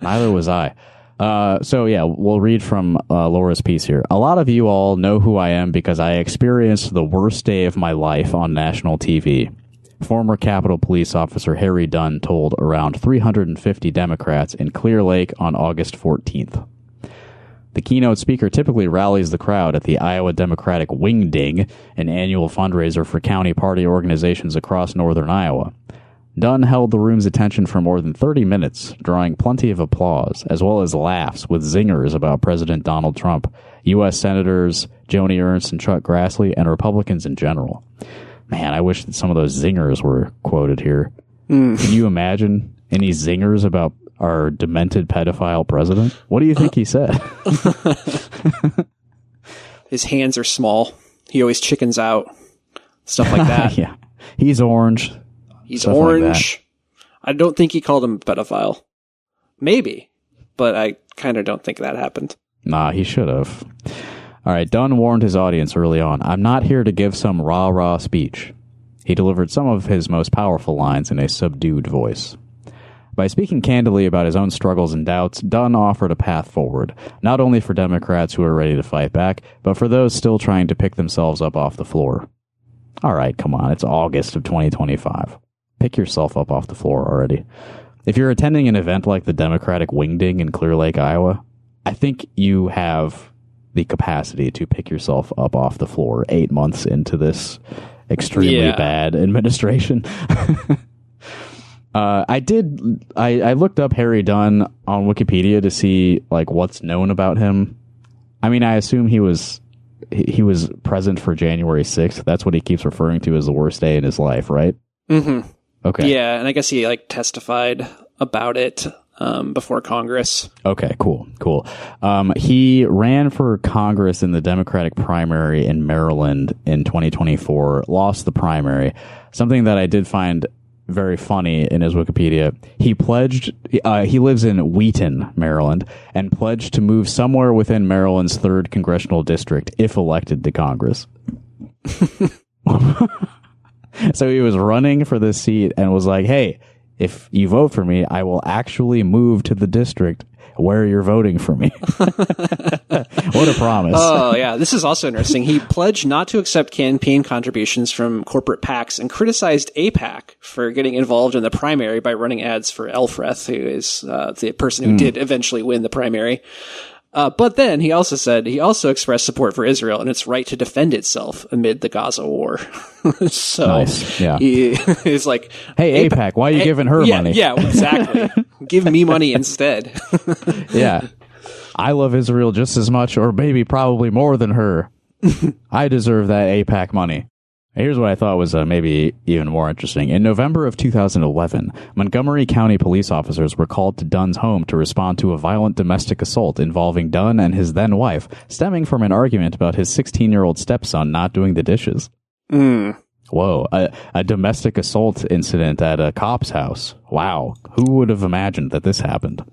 Neither was I. We'll read from Laura's piece here. A lot of you all know who I am because I experienced the worst day of my life on national TV. Former Capitol Police Officer Harry Dunn told around 350 Democrats in Clear Lake on August 14th. The keynote speaker typically rallies the crowd at the Iowa Democratic Wing Ding, an annual fundraiser for county party organizations across northern Iowa. Dunn held the room's attention for more than 30 minutes, drawing plenty of applause, as well as laughs with zingers about President Donald Trump, U.S. Senators Joni Ernst and Chuck Grassley, and Republicans in general. Man, I wish that some of those zingers were quoted here. Can you imagine any zingers about our demented pedophile president? What do you think he said? His hands are small. He always chickens out. Stuff like that. Yeah. He's orange. He's orange. I don't think he called him a pedophile. Maybe. But I kind of don't think that happened. Nah, he should have. All right, Dunn warned his audience early on, I'm not here to give some rah-rah speech. He delivered some of his most powerful lines in a subdued voice. By speaking candidly about his own struggles and doubts, Dunn offered a path forward, not only for Democrats who are ready to fight back, but for those still trying to pick themselves up off the floor. All right, come on, it's August of 2025. Pick yourself up off the floor already. If you're attending an event like the Democratic Wingding in Clear Lake, Iowa, I think you have the capacity to pick yourself up off the floor 8 months into this extremely bad administration. I looked up Harry Dunn on Wikipedia to see like what's known about him. I mean, I assume he was present for January 6th. That's what he keeps referring to as the worst day in his life, right? Mm-hmm. Okay. Yeah, and I guess he like testified about it before Congress. Okay, cool. He ran for Congress in the Democratic primary in Maryland in 2024, lost the primary. Something that I did find very funny in his Wikipedia, he lives in Wheaton, Maryland, and pledged to move somewhere within Maryland's 3rd congressional district if elected to Congress. So he was running for this seat and was like, hey, if you vote for me, I will actually move to the district where you're voting for me. What a promise. Oh, yeah. This is also interesting. He pledged not to accept campaign contributions from corporate PACs and criticized AIPAC for getting involved in the primary by running ads for Elfreth, who is the person who did eventually win the primary. But then he also said he also expressed support for Israel and its right to defend itself amid the Gaza war. So nice. Yeah. He is like, hey, AIPAC, why are you giving her money? Yeah, exactly. Give me money instead. Yeah. I love Israel just as much, or maybe probably more than her. I deserve that AIPAC money. Here's what I thought was maybe even more interesting. In November of 2011, Montgomery County police officers were called to Dunn's home to respond to a violent domestic assault involving Dunn and his then-wife, stemming from an argument about his 16-year-old stepson not doing the dishes. Whoa, a domestic assault incident at a cop's house. Wow, who would have imagined that this happened?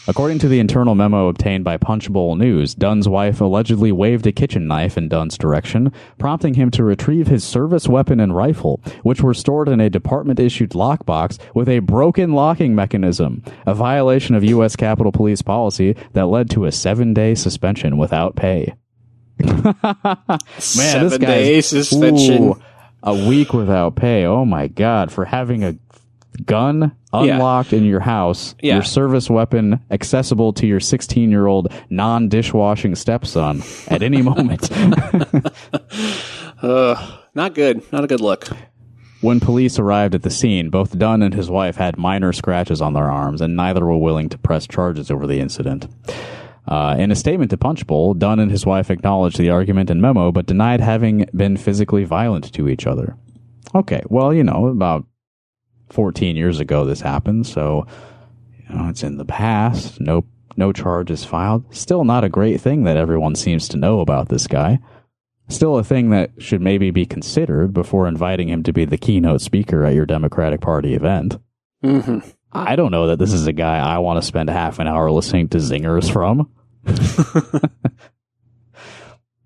According to the internal memo obtained by Punchbowl News, Dunn's wife allegedly waved a kitchen knife in Dunn's direction, prompting him to retrieve his service weapon and rifle, which were stored in a department-issued lockbox with a broken locking mechanism, a violation of U.S. Capitol Police policy that led to a 7-day suspension without pay. Man, 7-day suspension. Ooh, a week without pay. Oh my God, for having a gun unlocked in your house, your service weapon accessible to your 16-year-old non-dishwashing stepson at any moment. Not good. Not a good look. When police arrived at the scene, both Dunn and his wife had minor scratches on their arms, and neither were willing to press charges over the incident. In a statement to Punchbowl, Dunn and his wife acknowledged the argument and memo, but denied having been physically violent to each other. Okay, well, about 14 years ago this happened, so it's in the past. No charges filed. Still not a great thing that everyone seems to know about this guy. Still a thing that should maybe be considered before inviting him to be the keynote speaker at your Democratic Party event. Mm-hmm. I don't know that this is a guy I want to spend half an hour listening to zingers from.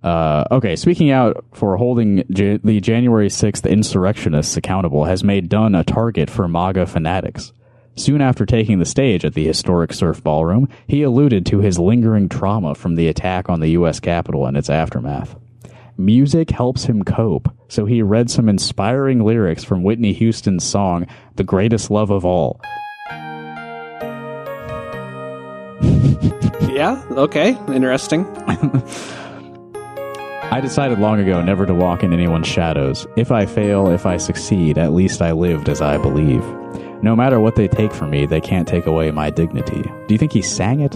Okay, speaking out for holding the January 6th insurrectionists accountable has made Dunn a target for MAGA fanatics. Soon after taking the stage at the historic Surf Ballroom, he alluded to his lingering trauma from the attack on the U.S. Capitol and its aftermath. Music helps him cope, so he read some inspiring lyrics from Whitney Houston's song, The Greatest Love of All. Yeah, okay, interesting. I decided long ago never to walk in anyone's shadows. If I fail, if I succeed, at least I lived as I believe. No matter what they take from me, they can't take away my dignity. Do you think he sang it?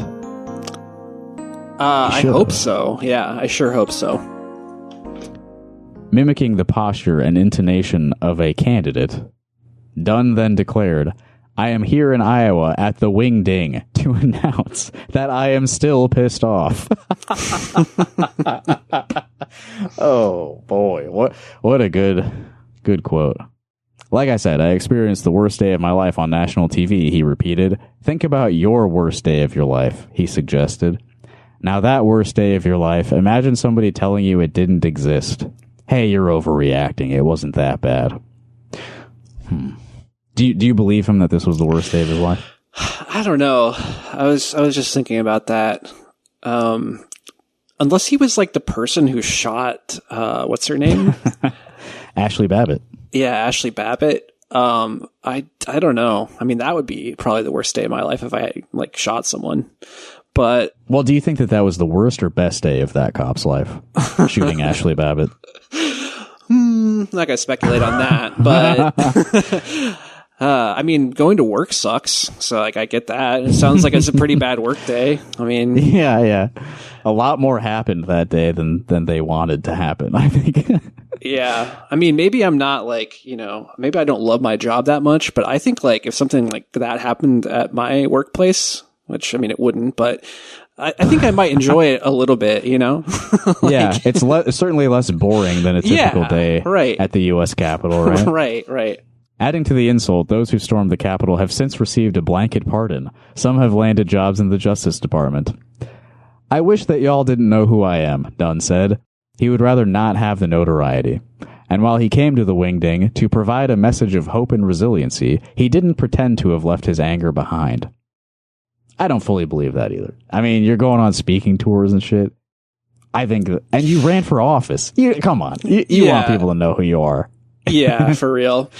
I hope so. Yeah, I sure hope so. Mimicking the posture and intonation of a candidate, Dunn then declared, I am here in Iowa at the Wing Ding to announce that I am still pissed off. Oh boy, what a good quote. Like I said, I experienced the worst day of my life on national TV, he repeated. Think about your worst day of your life, he suggested. Now that worst day of your life, imagine somebody telling you it didn't exist. Hey, you're overreacting. It wasn't that bad. Do you believe him that this was the worst day of his life? I don't know. I was just thinking about that. Unless he was like the person who shot, what's her name? Ashley Babbitt. Yeah, Ashley Babbitt. I don't know. I mean, that would be probably the worst day of my life if I like shot someone. But well, do you think that was the worst or best day of that cop's life? Shooting Ashley Babbitt. I'm not gonna speculate on that, but I mean, going to work sucks. So like, I get that. It sounds like it's a pretty bad work day. I mean, yeah. A lot more happened that day than they wanted to happen, I think. Yeah. I mean, maybe I'm not like, maybe I don't love my job that much, but I think like if something like that happened at my workplace, which I mean, it wouldn't, but I think I might enjoy it a little bit, like, yeah. It's certainly less boring than a typical day at the U.S. Capitol, right? Right. Adding to the insult, those who stormed the Capitol have since received a blanket pardon. Some have landed jobs in the Justice Department. I wish that y'all didn't know who I am, Dunn said. He would rather not have the notoriety. And while he came to the Wingding to provide a message of hope and resiliency, he didn't pretend to have left his anger behind. I don't fully believe that either. I mean, you're going on speaking tours and shit. I think, and you ran for office. Come on. You want people to know who you are. Yeah, for real.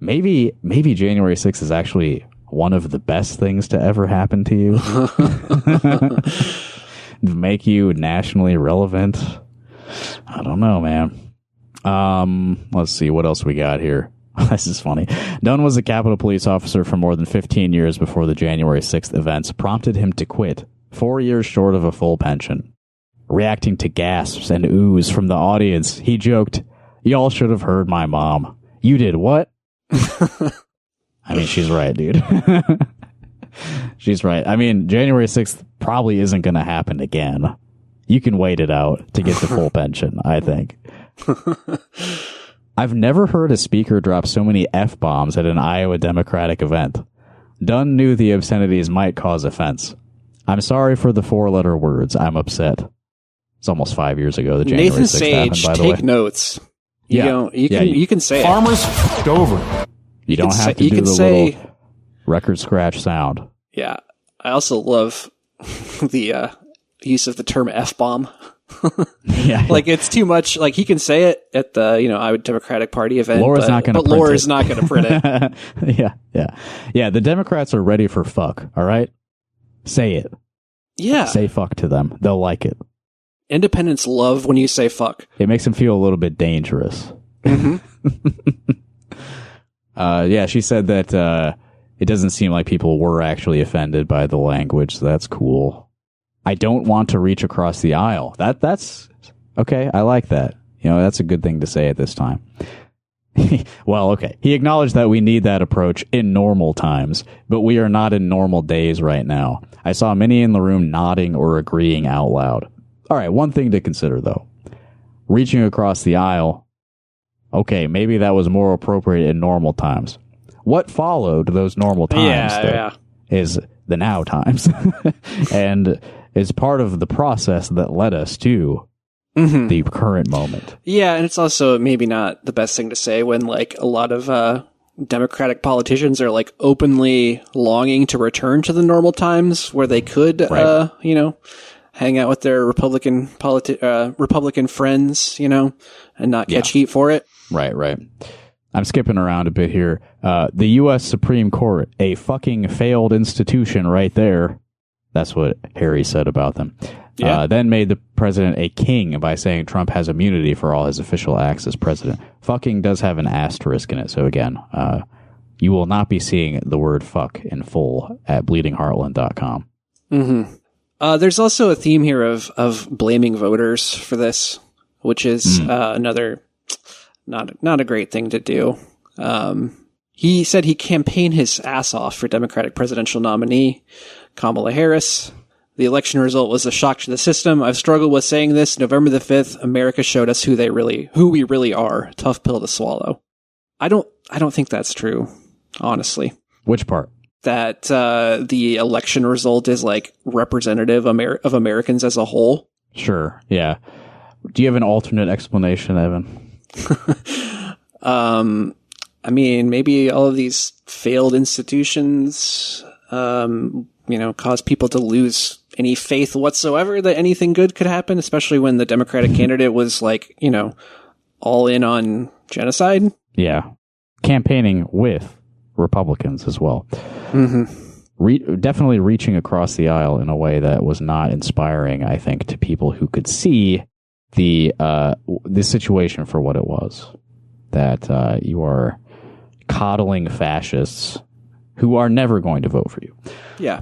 Maybe January 6th is actually one of the best things to ever happen to you. Make you nationally relevant. I don't know, man. Let's see what else we got here. This is funny. Dunn was a Capitol Police officer for more than 15 years before the January 6th events prompted him to quit, 4 years short of a full pension. Reacting to gasps and oohs from the audience, he joked, "Y'all should have heard my mom." You did what? I mean, she's right, dude. She's right. I mean, January 6th probably isn't going to happen again. You can wait it out to get the full pension, I think. I've never heard a speaker drop so many F-bombs at an Iowa Democratic event. Dunn knew the obscenities might cause offense. I'm sorry for the 4-letter words. I'm upset. It's almost 5 years ago. The January Nathan 6th happened, Sage, by the way. take notes. You can say Farmers over. You don't have to do the little record scratch sound. Yeah. I also love the use of the term F-bomb. Like, it's too much. Like, he can say it at the, Iowa Democratic Party event, Laura's not going to print Laura's not going to print it. Yeah, the Democrats are ready for fuck, all right? Say it. Yeah. Say fuck to them. They'll like it. Independents love when you say fuck. It makes them feel a little bit dangerous. Mm-hmm. She said that it doesn't seem like people were actually offended by the language, so that's cool. I don't want to reach across the aisle. That's okay. I like that. That's a good thing to say at this time. Well, okay. He acknowledged that we need that approach in normal times, but we are not in normal days right now. I saw many in the room nodding or agreeing out loud. All right, one thing to consider, though. Reaching across the aisle, okay, maybe that was more appropriate in normal times. What followed those normal times, is the now times. And is part of the process that led us to the current moment. Yeah, and it's also maybe not the best thing to say when, like, a lot of Democratic politicians are, like, openly longing to return to the normal times where they could, hang out with their Republican friends, and not catch heat for it. Right. I'm skipping around a bit here. The U.S. Supreme Court, a fucking failed institution right there. That's what Harry said about them. Yeah. Then made the president a king by saying Trump has immunity for all his official acts as president. Fucking does have an asterisk in it. So again, you will not be seeing the word fuck in full at bleedingheartland.com. Mm-hmm. There's also a theme here of blaming voters for this, which is another not a great thing to do. He said he campaigned his ass off for Democratic presidential nominee Kamala Harris. The election result was a shock to the system. I've struggled with saying this. November the 5th, America showed us who we really are. Tough pill to swallow. I don't think that's true, honestly. Which part? That the election result is like representative of Americans as a whole. Sure. Yeah. Do you have an alternate explanation, Evan? I mean, maybe all of these failed institutions, cause people to lose any faith whatsoever that anything good could happen, especially when the Democratic candidate was like, all in on genocide. Yeah. Campaigning with Republicans as well. Mm-hmm. Definitely reaching across the aisle in a way that was not inspiring, I think, to people who could see the situation for what it was. That you are coddling fascists who are never going to vote for you. Yeah.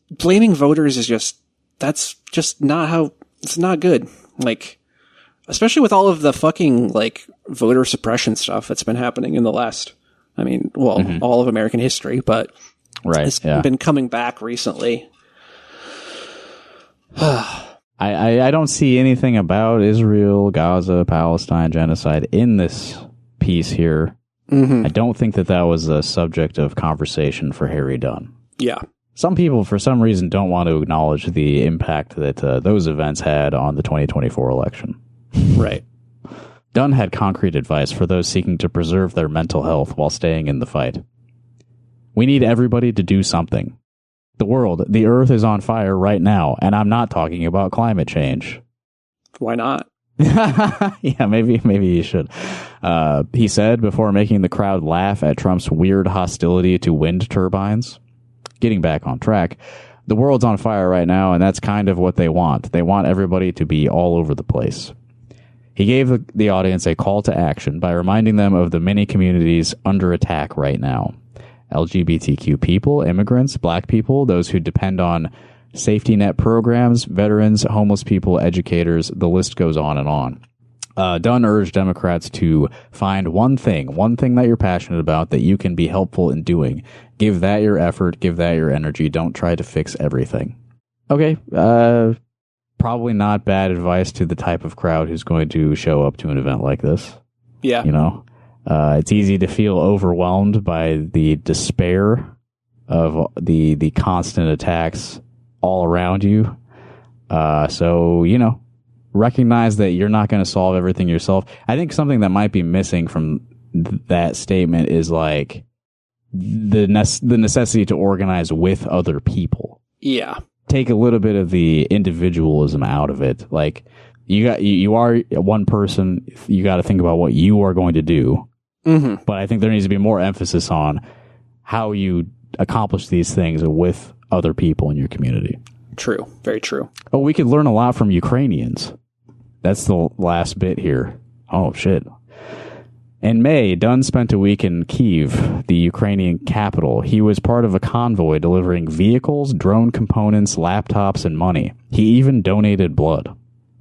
Blaming voters is that's just not how, it's not good. Like, especially with all of the fucking, like, voter suppression stuff that's been happening in the last, all of American history, but it's been coming back recently. I don't see anything about Israel, Gaza, Palestine, genocide in this piece here. Mm-hmm. I don't think that was a subject of conversation for Harry Dunn. Yeah. Some people, for some reason, don't want to acknowledge the impact that those events had on the 2024 election. Right. Dunn had concrete advice for those seeking to preserve their mental health while staying in the fight. We need everybody to do something. The earth is on fire right now, and I'm not talking about climate change. Why not? Yeah, maybe you should. He said before making the crowd laugh at Trump's weird hostility to wind turbines. Getting back on track, the world's on fire right now, and that's kind of what they want. They want everybody to be all over the place. He gave the audience a call to action by reminding them of the many communities under attack right now. LGBTQ people, immigrants, black people, those who depend on safety net programs, veterans, homeless people, educators, the list goes on and on. Dunn urged Democrats to find one thing that you're passionate about that you can be helpful in doing. Give that your effort, give that your energy. Don't try to fix everything. Okay, probably not bad advice to the type of crowd who's going to show up to an event like this. Yeah. It's easy to feel overwhelmed by the despair of the constant attacks all around you. So, recognize that you're not going to solve everything yourself. I think something that might be missing from that statement is like the necessity to organize with other people. Yeah. Take a little bit of the individualism out of it. Like you are one person. You got to think about what you are going to do. Mm-hmm. But I think there needs to be more emphasis on how you accomplish these things with other people in your community. True. Very true. Oh, we could learn a lot from Ukrainians. That's the last bit here. Oh, shit. In May, Dunn spent a week in Kyiv, the Ukrainian capital. He was part of a convoy delivering vehicles, drone components, laptops, and money. He even donated blood.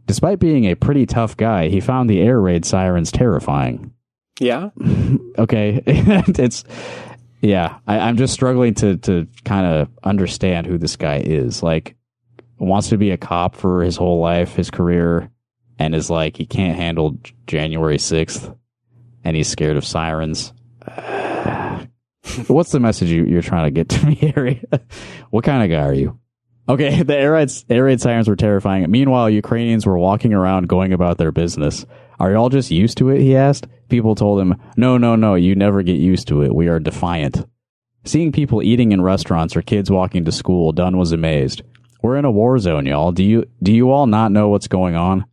Despite being a pretty tough guy, he found the air raid sirens terrifying. Yeah? Okay. I'm just struggling to kind of understand who this guy is. Like, wants to be a cop for his whole life, his career, and is like, he can't handle January 6th, and he's scared of sirens. What's the message you're trying to get to me, Harry? What kind of guy are you? Okay, the air raid sirens were terrifying. Meanwhile, Ukrainians were walking around going about their business. Are y'all just used to it, he asked. People told him, no, you never get used to it. We are defiant. Seeing people eating in restaurants or kids walking to school, Dunn was amazed. We're in a war zone, y'all. Do you all not know what's going on?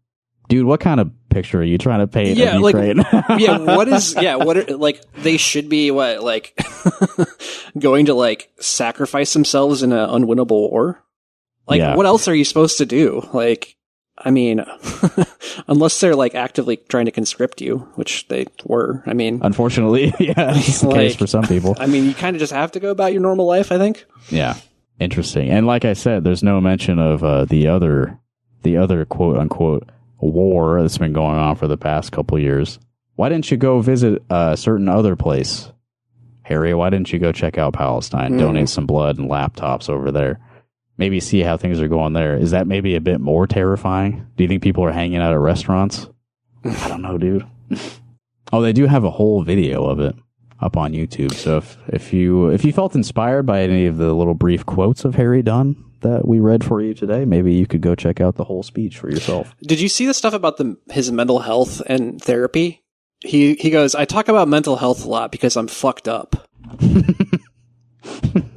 Dude, what kind of picture are you trying to paint of Ukraine? They should be going to sacrifice themselves in an unwinnable war? What else are you supposed to do? Unless they're actively trying to conscript you, which they were. Unfortunately, yeah, it's the case for some people. You kind of just have to go about your normal life, I think. Yeah, interesting. And like I said, there's no mention of the other quote unquote war that's been going on for the past couple years. Why didn't you go visit a certain other place Harry, why didn't you go check out Palestine? Donate some blood and laptops over there. Maybe see how things are going there. Is that maybe a bit more terrifying? Do you think people are hanging out at restaurants? I don't know, dude. Oh, they do have a whole video of it up on YouTube. So if you felt inspired by any of the little brief quotes of Harry Dunn that we read for you today, maybe you could go check out the whole speech for yourself. Did you see the stuff about his mental health and therapy? He goes, I talk about mental health a lot because I'm fucked up.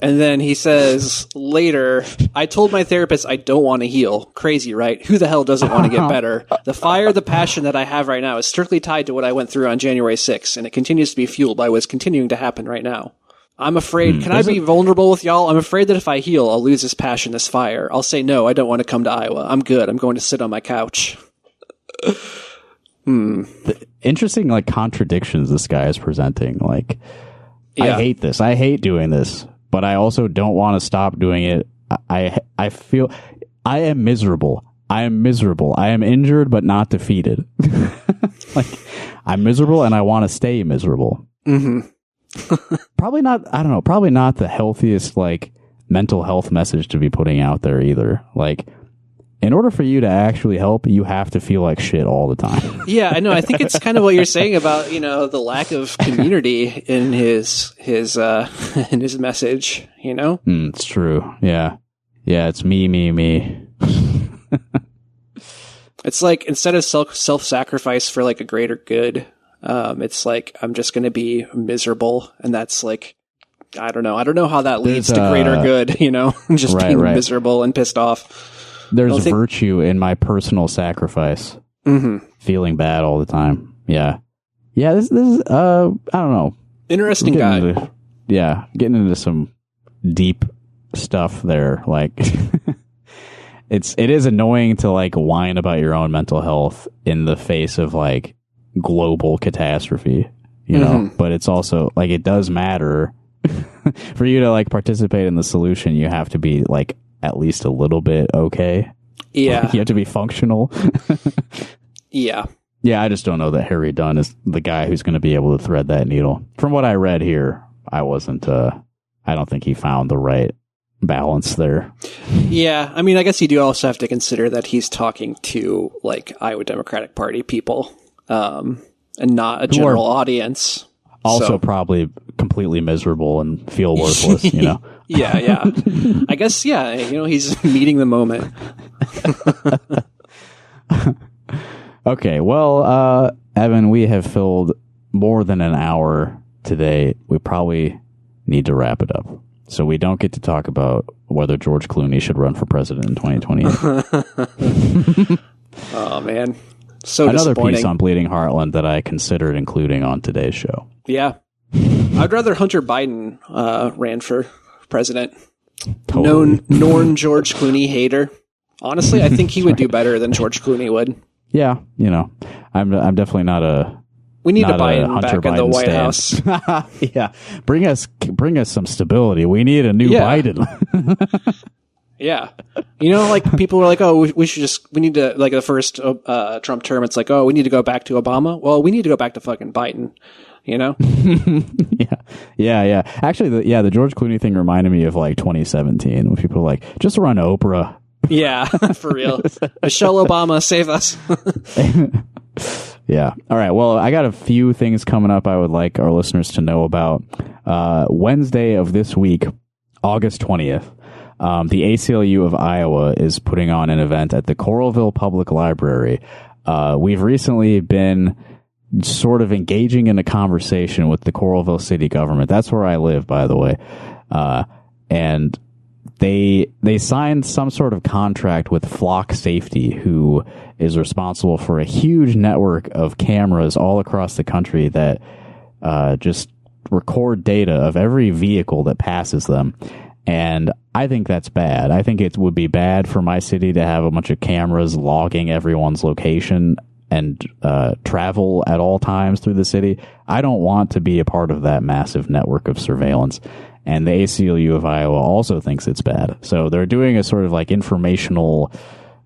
And then he says later, I told my therapist I don't want to heal. Crazy, right? Who the hell doesn't want to get better? The fire, the passion that I have right now is strictly tied to what I went through on January 6th, and it continues to be fueled by what's continuing to happen right now. I'm afraid, can I be vulnerable with y'all? I'm afraid that if I heal, I'll lose this passion, this fire. I'll say, no, I don't want to come to Iowa. I'm good. I'm going to sit on my couch. The interesting, like, contradictions this guy is presenting. Like, Yeah. I hate this. I hate doing this, but I also don't want to stop doing it. I feel I am miserable. I am miserable. I am injured, but not defeated. Like, I'm miserable and I want to stay miserable. Mm-hmm. Probably not. I don't know. Probably not the healthiest, like, mental health message to be putting out there either. Like, in order for you to actually help, you have to feel like shit all the time. Yeah, I know. I think it's kind of what you're saying about, you know, the lack of community in his in his message, you know? It's true. Yeah. Yeah, it's me. It's like, instead of self-sacrifice for, like, a greater good, it's like, I'm just going to be miserable. And that's like, I don't know how that leads to greater good, you know? Just being miserable and pissed off. There's virtue in my personal sacrifice. Mm-hmm. Feeling bad all the time. Yeah. Yeah, this is, I don't know. Interesting guy. Getting into some deep stuff there. Like, it is annoying to, like, whine about your own mental health in the face of, like, global catastrophe, you know? But it's also, like, it does matter. For you to, like, participate in the solution, you have to be, like, at least a little bit okay. Yeah. You have to be functional. Yeah. Yeah, I just don't know that Harry Dunn is the guy who's going to be able to thread that needle. From what I read here, I don't think he found the right balance there. Yeah, I mean, I guess you do also have to consider that he's talking to, like, Iowa Democratic Party people, and not a general audience. Also probably completely miserable and feel worthless, you know? Yeah. I guess, yeah, you know, he's meeting the moment. Okay, well, Evan, we have filled more than an hour today. We probably need to wrap it up. So we don't get to talk about whether George Clooney should run for president in 2028. Oh, man. So another disappointing. piece on Bleeding Heartland that I considered including on today's show. Yeah. I'd rather Hunter Biden ran for president. Totally. Known George Clooney hater. Honestly, I think he would do better than George Clooney would. Yeah, you know, I'm definitely not a. We need a Biden Hunter back in the White House. Yeah, bring us some stability. We need a new Biden. Yeah. You know, like, people were like, oh, we need to, like, the first Trump term, it's like, oh, we need to go back to Obama. Well, we need to go back to fucking Biden, you know? Yeah. Actually, the George Clooney thing reminded me of, like, 2017 when people were like, just run Oprah. Yeah, for real. Michelle Obama, save us. Yeah. All right. Well, I got a few things coming up I would like our listeners to know about. Wednesday of this week, August 20th, the ACLU of Iowa is putting on an event at the Coralville Public Library. We've recently been sort of engaging in a conversation with the Coralville city government. That's where I live, by the way. And they signed some sort of contract with Flock Safety, who is responsible for a huge network of cameras all across the country that just record data of every vehicle that passes them. And I think that's bad. I think it would be bad for my city to have a bunch of cameras logging everyone's location and travel at all times through the city. I don't want to be a part of that massive network of surveillance. And the ACLU of Iowa also thinks it's bad. So they're doing a sort of like informational,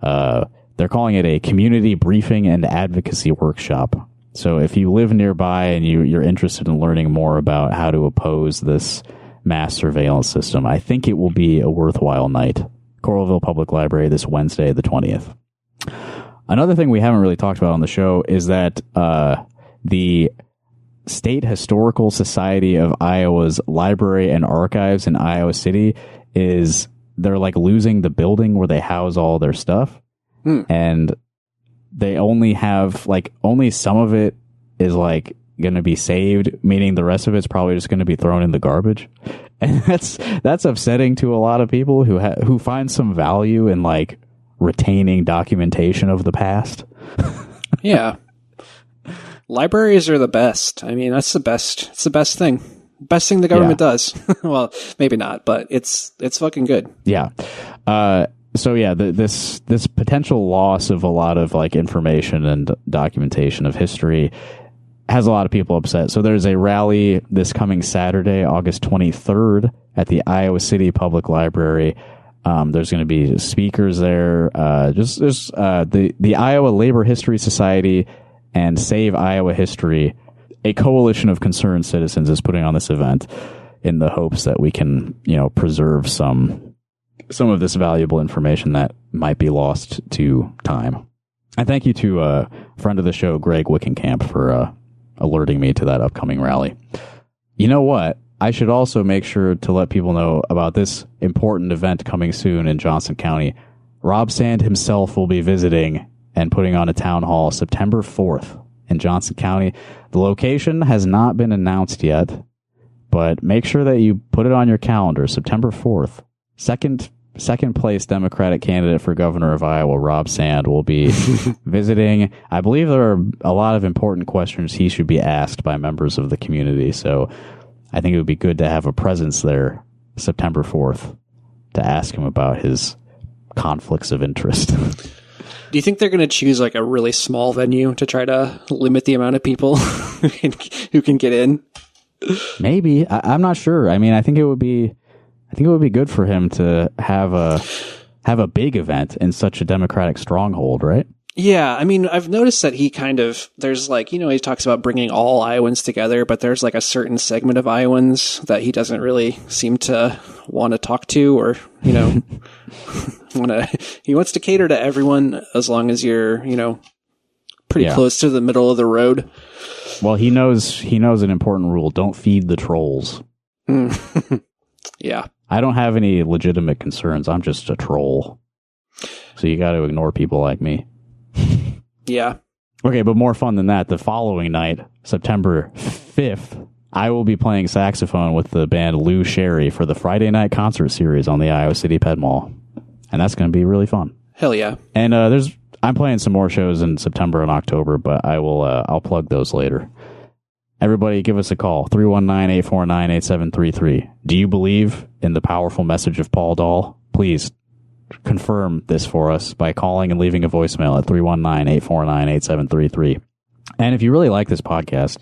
they're calling it a community briefing and advocacy workshop So if you live nearby and you're interested in learning more about how to oppose this mass surveillance system, I think it will be a worthwhile night. Coralville Public Library this Wednesday, the 20th. Another thing we haven't really talked about on the show is that the State Historical Society of Iowa's library and archives in Iowa City they're like losing the building where they house all their stuff. And they only have only some of it is like going to be saved, meaning the rest of it's probably just going to be thrown in the garbage. And that's upsetting to a lot of people who find some value in like retaining documentation of the past. Yeah. Libraries are the best. I mean, that's the best. It's the best thing. Best thing the government does. Well, maybe not, but it's fucking good. Yeah. So yeah, this potential loss of a lot of like information and documentation of history has a lot of people upset. So there's a rally this coming Saturday, August 23rd at the Iowa City Public Library. There's going to be speakers there. The Iowa Labor History Society and Save Iowa History, a coalition of concerned citizens, is putting on this event in the hopes that we can, preserve some of this valuable information that might be lost to time. And thank you to a friend of the show, Greg Wickenkamp, for alerting me to that upcoming rally. You know what? I should also make sure to let people know about this important event coming soon in Johnson County. Rob Sand himself will be visiting and putting on a town hall September 4th in Johnson County. The location has not been announced yet, but make sure that you put it on your calendar, September 4th. Second place Democratic candidate for governor of Iowa, Rob Sand, will be visiting. I believe there are a lot of important questions he should be asked by members of the community. So I think it would be good to have a presence there September 4th to ask him about his conflicts of interest. Do you think they're going to choose like a really small venue to try to limit the amount of people who can get in? Maybe. I'm not sure. I mean, I think it would be good for him to have a big event in such a Democratic stronghold, right? Yeah, I mean, I've noticed that there's like, he talks about bringing all Iowans together, but there's like a certain segment of Iowans that he doesn't really seem to want to talk to, or, he wants to cater to everyone as long as you're, pretty close to the middle of the road. Well, he knows an important rule. Don't feed the trolls. Yeah. I don't have any legitimate concerns. I'm just a troll. So you got to ignore people like me. Yeah. Okay, but more fun than that, the following night, September 5th, I will be playing saxophone with the band Lou Sherry for the Friday night concert series on the Iowa City Ped Mall. And that's going to be really fun. Hell yeah. And I'm playing some more shows in September and October, but I'll plug those later. Everybody give us a call, 319-849-8733. Do you believe in the powerful message of Paul Dahl? Please confirm this for us by calling and leaving a voicemail at 319-849-8733. And if you really like this podcast,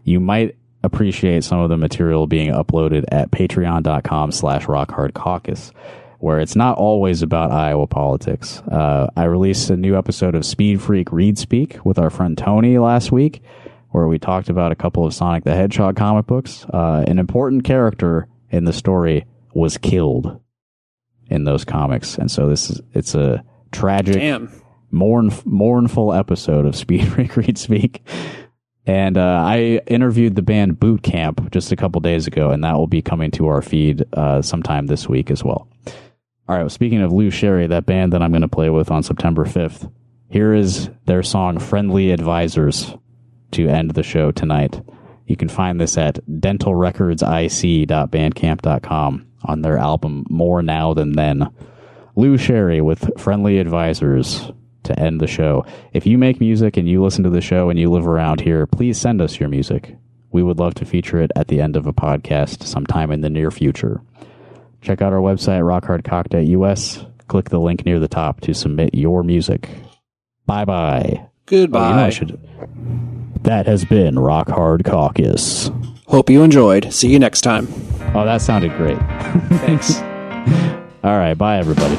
you might appreciate some of the material being uploaded at patreon.com/rockhardcaucus, where it's not always about Iowa politics. I released a new episode of Speed Freak Read Speak with our friend Tony last week, where we talked about a couple of Sonic the Hedgehog comic books. An important character in the story was killed in those comics. And so it's a tragic, mournful episode of Speed Freak Read Speak. And I interviewed the band Boot Camp just a couple days ago, and that will be coming to our feed sometime this week as well. All right, well, speaking of Lou Sherry, that band that I'm going to play with on September 5th, here is their song Friendly Advisors to end the show tonight. You can find this at dentalrecordsic.bandcamp.com on their album More Now Than Then. Lou Sherry with Friendly Advisors to end the show. If you make music and you listen to the show and you live around here, please send us your music. We would love to feature it at the end of a podcast sometime in the near future. Check out our website, rockhardcock.us. Click the link near the top to submit your music. Bye-bye. Goodbye. That has been Rock Hard Caucus. Hope you enjoyed. See you next time. Oh, that sounded great. Thanks. All right. Bye, everybody.